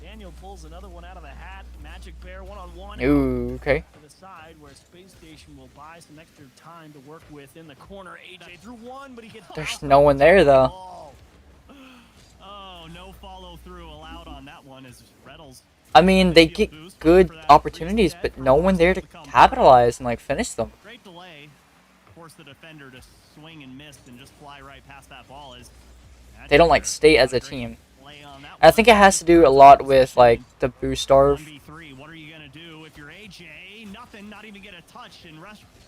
Daniel pulls another one out of the hat. Magic Bear one-on-one. Ooh, okay. To the side where Space Station will buy some extra time to work with in the corner. AJ threw one, but he gets There's no one there though. Oh, no follow through allowed on that one as Reynolds. I mean, they get good opportunities, but no one there to capitalize and like finish them. Great delay. Force the defender to swing and miss and just fly right past that ball as They don't like stay as a team. I think it has to do a lot with like the boost starve. 1v3. What are you gonna do if you're AJ? Nothing, not even get a touch and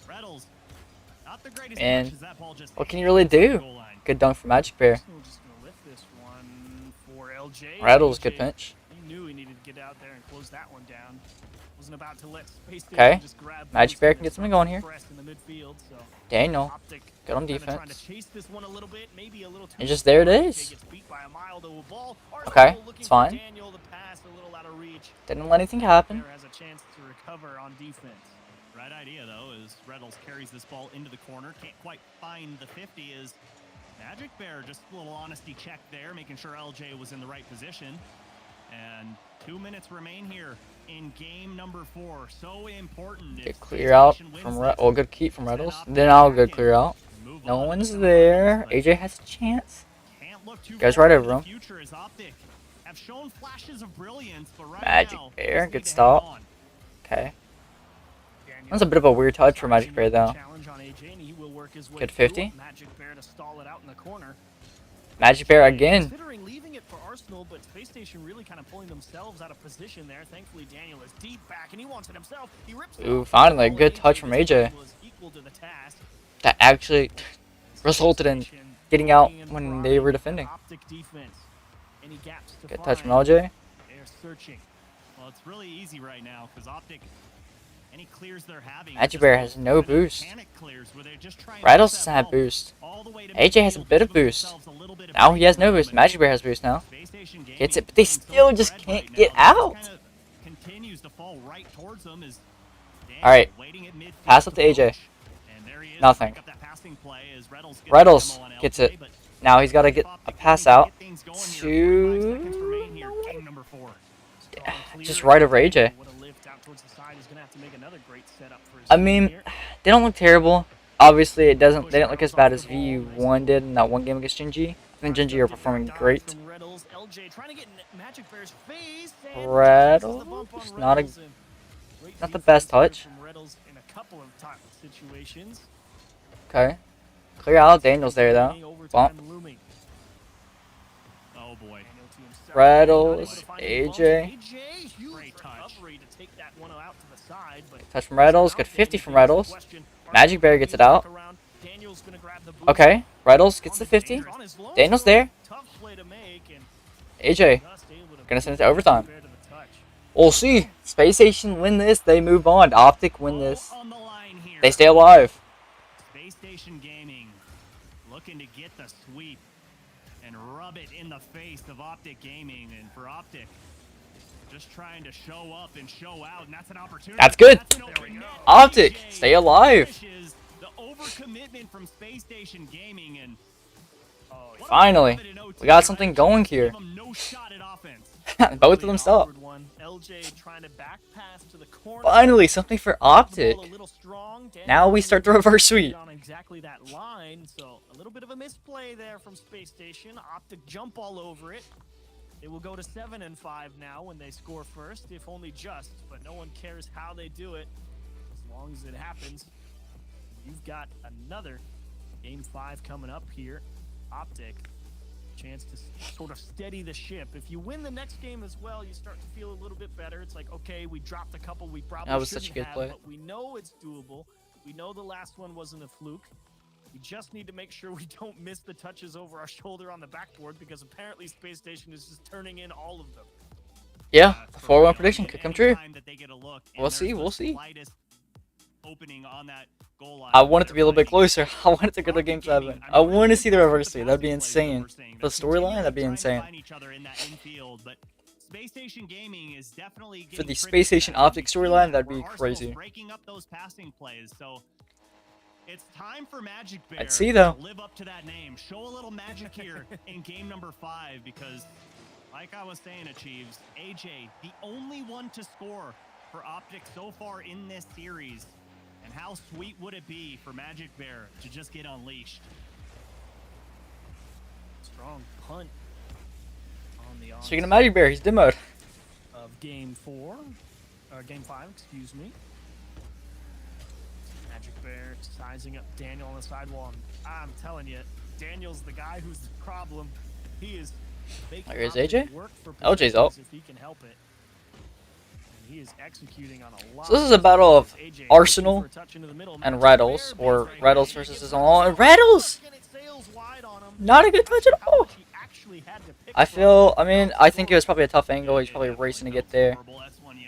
Reynolds. Not the greatest And touch as that ball just what can you really do? Good dunk for Magic Bear. We're just gonna lift this one for LJ. Rattles, good pinch. He knew he needed to get out there and close that one down. Wasn't about to let Space Station Okay. just grab Magic boost Bear and can get something going here. press in the midfield, so Daniel, Optic good on kinda trying defense. to chase this one a little bit, maybe a little too And just there it AJ is. gets beat by a mile to a ball. Okay, Arsenal looking it's for fine. Daniel, the pass a little out of reach. Didn't let anything happen. Bear has a chance to recover on defense. Right idea though is Reynolds carries this ball into the corner. Can't quite find the 50 is Magic Bear. Just a little honesty check there, making sure LJ was in the right position. And 2 minutes remain here in game number 4. So important. Good clear out from well, good keep from Reynolds. Then I'll good clear out. No one's there. AJ has a chance. Goes right over him. Future is Optic. Have shown flashes of brilliance, but right Magic now, Bear, just good need to stop. hang on. Okay. That's a bit of a weird touch for Magic Bear though. Challenge on AJ, and he will work his way Good through 50. Magic Bear to stall it out in the corner. Magic Bear again. Considering leaving it for Arsenal, but Space Station really kind of pulling themselves out of position there. Thankfully, Daniel is deep back, and he wants it himself. He rips it Ooh, off. finally a good touch from AJ. Was equal to the task. That actually resulted in getting out when they were defending. Optic defense. Any gaps to Good touch from find. LJ. They're searching. Well, it's really easy right now because Optic, any clears they're having. Magic Bear has no boost. Panic clears where they're just trying to Rattles get doesn't that have ball boost. all the way to AJ has a midfield, bit of giving boost. themselves a little bit of Now he has no breathing boost. room, Magic Bear has boost now. Space Station Gets Gaming it, but they feeling so still just threatened can't right get now. out. This kinda continues to fall right towards them as Daniel Alright. waiting at midfield Pass up to to AJ. push. And there he is, Nothing. pick up that passing play as Reynolds gets Reynolds the demo on gets LJ, it. but Now he's got to get a Optic pass looking to out get things going here. 45 seconds remain here. to Game number 4. just right over AJ. What a lift out towards the side. He's gonna have to make another great setup for his I team mean, here. they don't look terrible. Obviously, it doesn't. They don't look as bad as VU1 did in that one game against Genji. I think Genji are performing great. From Reynolds, LJ trying to get in Magic Bear's face, and Reynolds, the bump on not a- Reynolds, and great not the defense best there touch. from Reynolds in a couple of top situations. Okay. Clear out. Daniel's there though. Overtime Bump. looming. boy. Rattles, AJ. Great recovery to take that one out to the side, but Touch from Rattles. Good 50 from Rattles. Magic Bear gets it out. Okay. Rattles gets the 50. Daniel's there. AJ. Gonna send it to overtime. We'll see. Space Station win this. They move on. Optic win this. They stay alive. Space Station Gaming looking to get the sweep and rub it in the face of Optic Gaming. And for Optic, just trying to show up and show out, and that's an opportunity. That's good. Optic, stay alive. The overcommitment from Space Station Gaming, and finally, we got something going here. no shot at offense. Both of them stop. LJ trying to back pass to the corner. Finally, something for Optic. Now we start the reverse sweep. On exactly that line, so a little bit of a misplay there from Space Station. Optic jump all over it. It will go to 7-5 now when they score first, if only just. But no one cares how they do it, as long as it happens. You've got another Game 5 coming up here. Optic, chance to sort of steady the ship. If you win the next game as well, you start to feel a little bit better. It's like, okay, we dropped a couple we probably that was shouldn't such a good have, play. but we know it's doable. We know the last one wasn't a fluke. We just need to make sure we don't miss the touches over our shoulder on the backboard, because apparently Space Station is just turning in all of them. Yeah, the 4-1 prediction could come true. We'll see, we'll see. Opening on that goal line. I want it to be a little bit closer. I want it to go to Game 7. I want to see the reverse sweep. That'd be insane. The storyline, that'd be insane. Space Station Gaming is definitely For the Space Station Optic storyline, that'd be crazy. Breaking up those passing plays, so it's time for Magic Bear I'd see though. to live up to that name. Show a little magic here in game number 5, because like I was saying, Achieves, AJ, the only one to score for Optic so far in this series. And how sweet would it be for Magic Bear to just get unleashed? Strong punt on the Speaking of Magic Bear, he's demoed. Of game 4, or game 5, excuse me. Magic Bear sizing up Daniel on the sidewall. And I'm telling you, Daniel's the guy who's the problem. He is making Here's AJ. work for LJ's out. if he can help it. He is executing on a lot. So this is a battle of Arsenal and Rattles, or Rattles versus his own. Rattles! Not a good touch at all. I think it was probably a tough angle. He's probably racing to get there.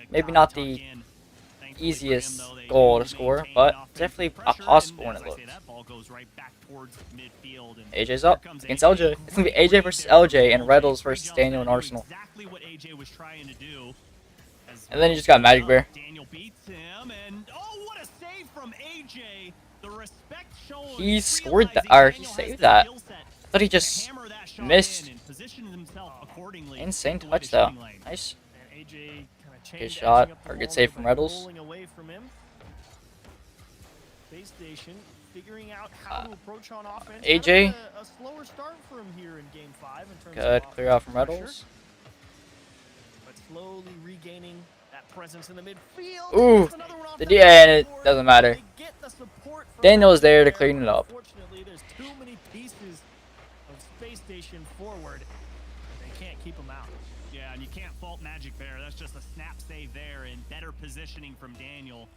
Maybe not the easiest goal to score, but definitely possible when it looks. AJ's up against LJ. It's going to be AJ versus LJ and Rattles versus Daniel and Arsenal. And then you just got Magic Bear. Daniel beats him, and oh, what a save from AJ. The respect shown. He scored that, or he saved that. I thought he just missed. Insane touch though. Nice. Good shot, or good save from Rattles. Figuring out how to approach on offense. AJ. A slower start for him here in game 5 in terms Good, of clear out from Rattles. But slowly regaining that presence in the midfield. Ooh, and it doesn't matter. Daniel's there to clean it up. Unfortunately, there's too many pieces of Space Station forward. They can't keep them out. Yeah, and you can't fault Magic Bear. That's just a snap save there, and better positioning from Daniel.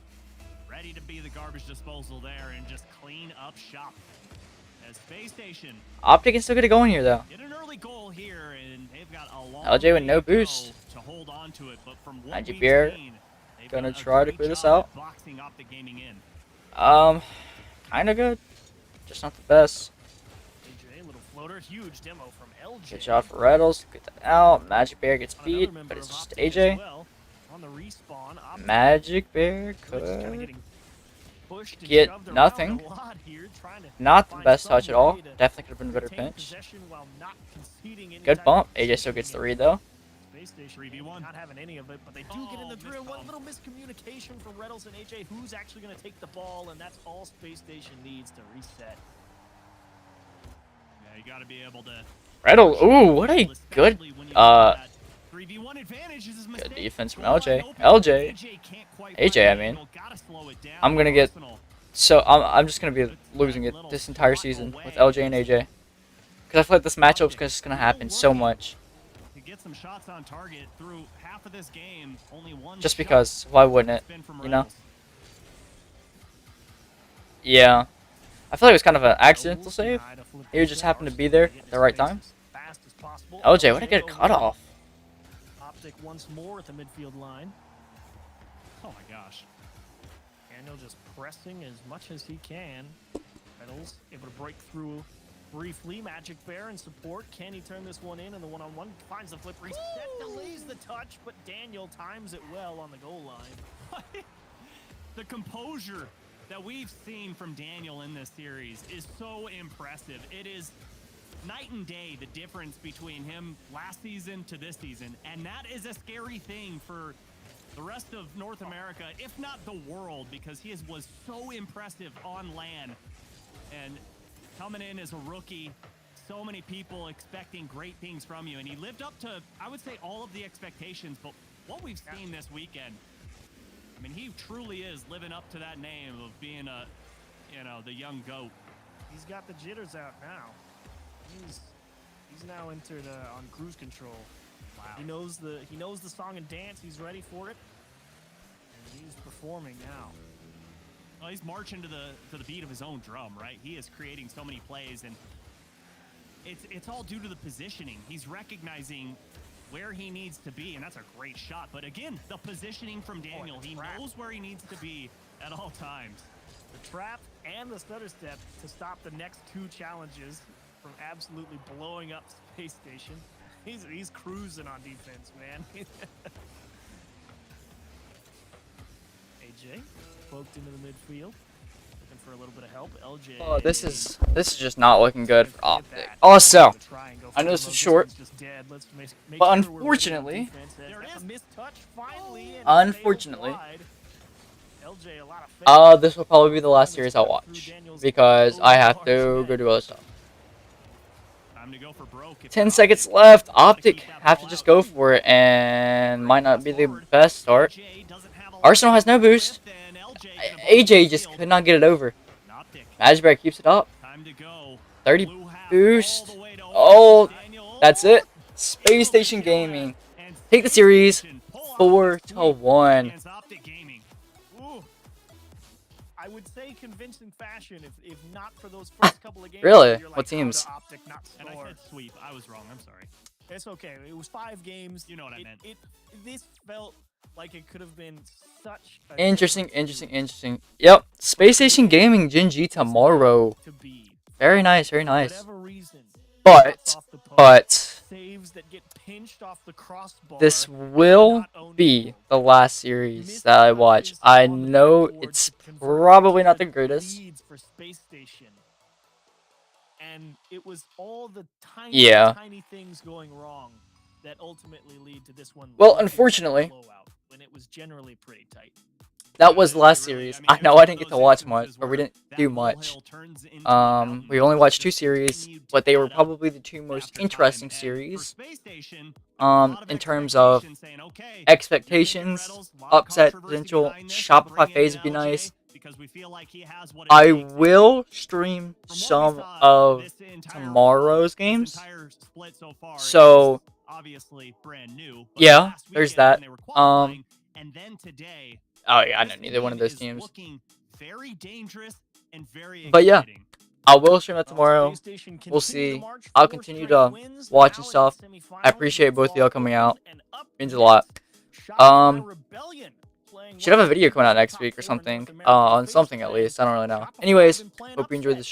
Ready to be the garbage disposal there and just clean up shop. As Space Station. Optic is still going to go in here though. Get an early goal here, and they've got a long LJ with no boost. to hold on to it, but from what Magic we've Bear seen, they've gonna done a try to great clear this job out. at boxing Optic Gaming in. Kind of good, just not the best. AJ, little floater, huge demo from LJ. Good shot for Rattles. Get that out. Magic Bear gets beat, but it's just AJ. On the respawn, Magic Bear could get nothing. Not the best touch at all. Definitely could have been a better pinch. Good bump. AJ still gets the read though. Not having any of it, but they do get in the drill. One little miscommunication from Reynolds and AJ, who's actually going to take the ball, and that's all Space Station needs to reset. Yeah, you got to be able to. Reynolds. Ooh, what a good 3v1 advantage is his good mistake. defense from LJ. AJ, I mean. I'm gonna get I'm just gonna be losing it this entire season with LJ and AJ. Because I feel like this matchup is just gonna happen so much. get some shots on target through half of this game. Only one. Just because, why wouldn't it? You know? Yeah. I feel like it was kind of an accidental save. He just happened to be there at the right time. LJ, what a good cutoff. Optic once more at the midfield line. Oh my gosh. Daniel just pressing as much as he can. Reynolds able to break through briefly. Magic Bear in support. Can he turn this one in? And the one-on-one finds the flip reset, delays the touch, but Daniel times it well on the goal line. The composure that we've seen from Daniel in this series is so impressive. It is night and day, the difference between him last season to this season. And that is a scary thing for the rest of North America, if not the world, because he was so impressive on LAN. And coming in as a rookie, so many people expecting great things from you. And he lived up to, I would say, all of the expectations. But what we've seen this weekend, I mean, he truly is living up to that name of being a, you know, the young GOAT. He's got the jitters out now. He's now entered on cruise control. Wow. He knows the song and dance. He's ready for it. And he's performing now. Well, he's marching to the beat of his own drum, right? He is creating so many plays, and it's all due to the positioning. He's recognizing where he needs to be, and that's a great shot. But again, the positioning from Daniel, he knows where he needs to be at all times. The trap and the stutter step to stop the next two challenges from absolutely blowing up Space Station. He's cruising on defense, man. AJ poked into the midfield, looking for a little bit of help. LJ. Oh, this is just not looking good for Optic. Also, I know this is short, but unfortunately, this will probably be the last series I'll watch because I have to go do other stuff. 10 seconds left. Optic have to just go for it, and might not be the best start. Arsenal has no boost. AJ just could not get it over. Magic Bear keeps it up. 30 boost. Oh, that's it. Space Station Gaming take the series 4-1. I would say convincing fashion, if not for those first couple of games. Really? Like, what teams? And I said sweep. I was wrong. I'm sorry. It's okay. It was 5 games. You know what I meant. This felt like it could have been such a interesting. Yep. Space Station Gaming Gen G tomorrow. Very nice, very nice. But this will be the last series that I watch. I know it's probably not the greatest. And it was all the tiny things going wrong that ultimately lead to this one. Well, unfortunately, when it was generally pretty tight. That was the last series. I know I didn't get to watch much, or we didn't do much. We only watched 2 series, but they were probably the 2 most interesting series. In terms of expectations, upset potential, Shopify phase would be nice. I will stream some of tomorrow's games. So, yeah, there's that. And then today, oh yeah, I know neither one of those teams. Very dangerous and very but yeah, I will stream that tomorrow. We'll see. I'll continue to watch and stuff. I appreciate both of y'all coming out. Means a lot. Should have a video coming out next week or something. On something at least. I don't really know. Anyways, hope you enjoyed the stream.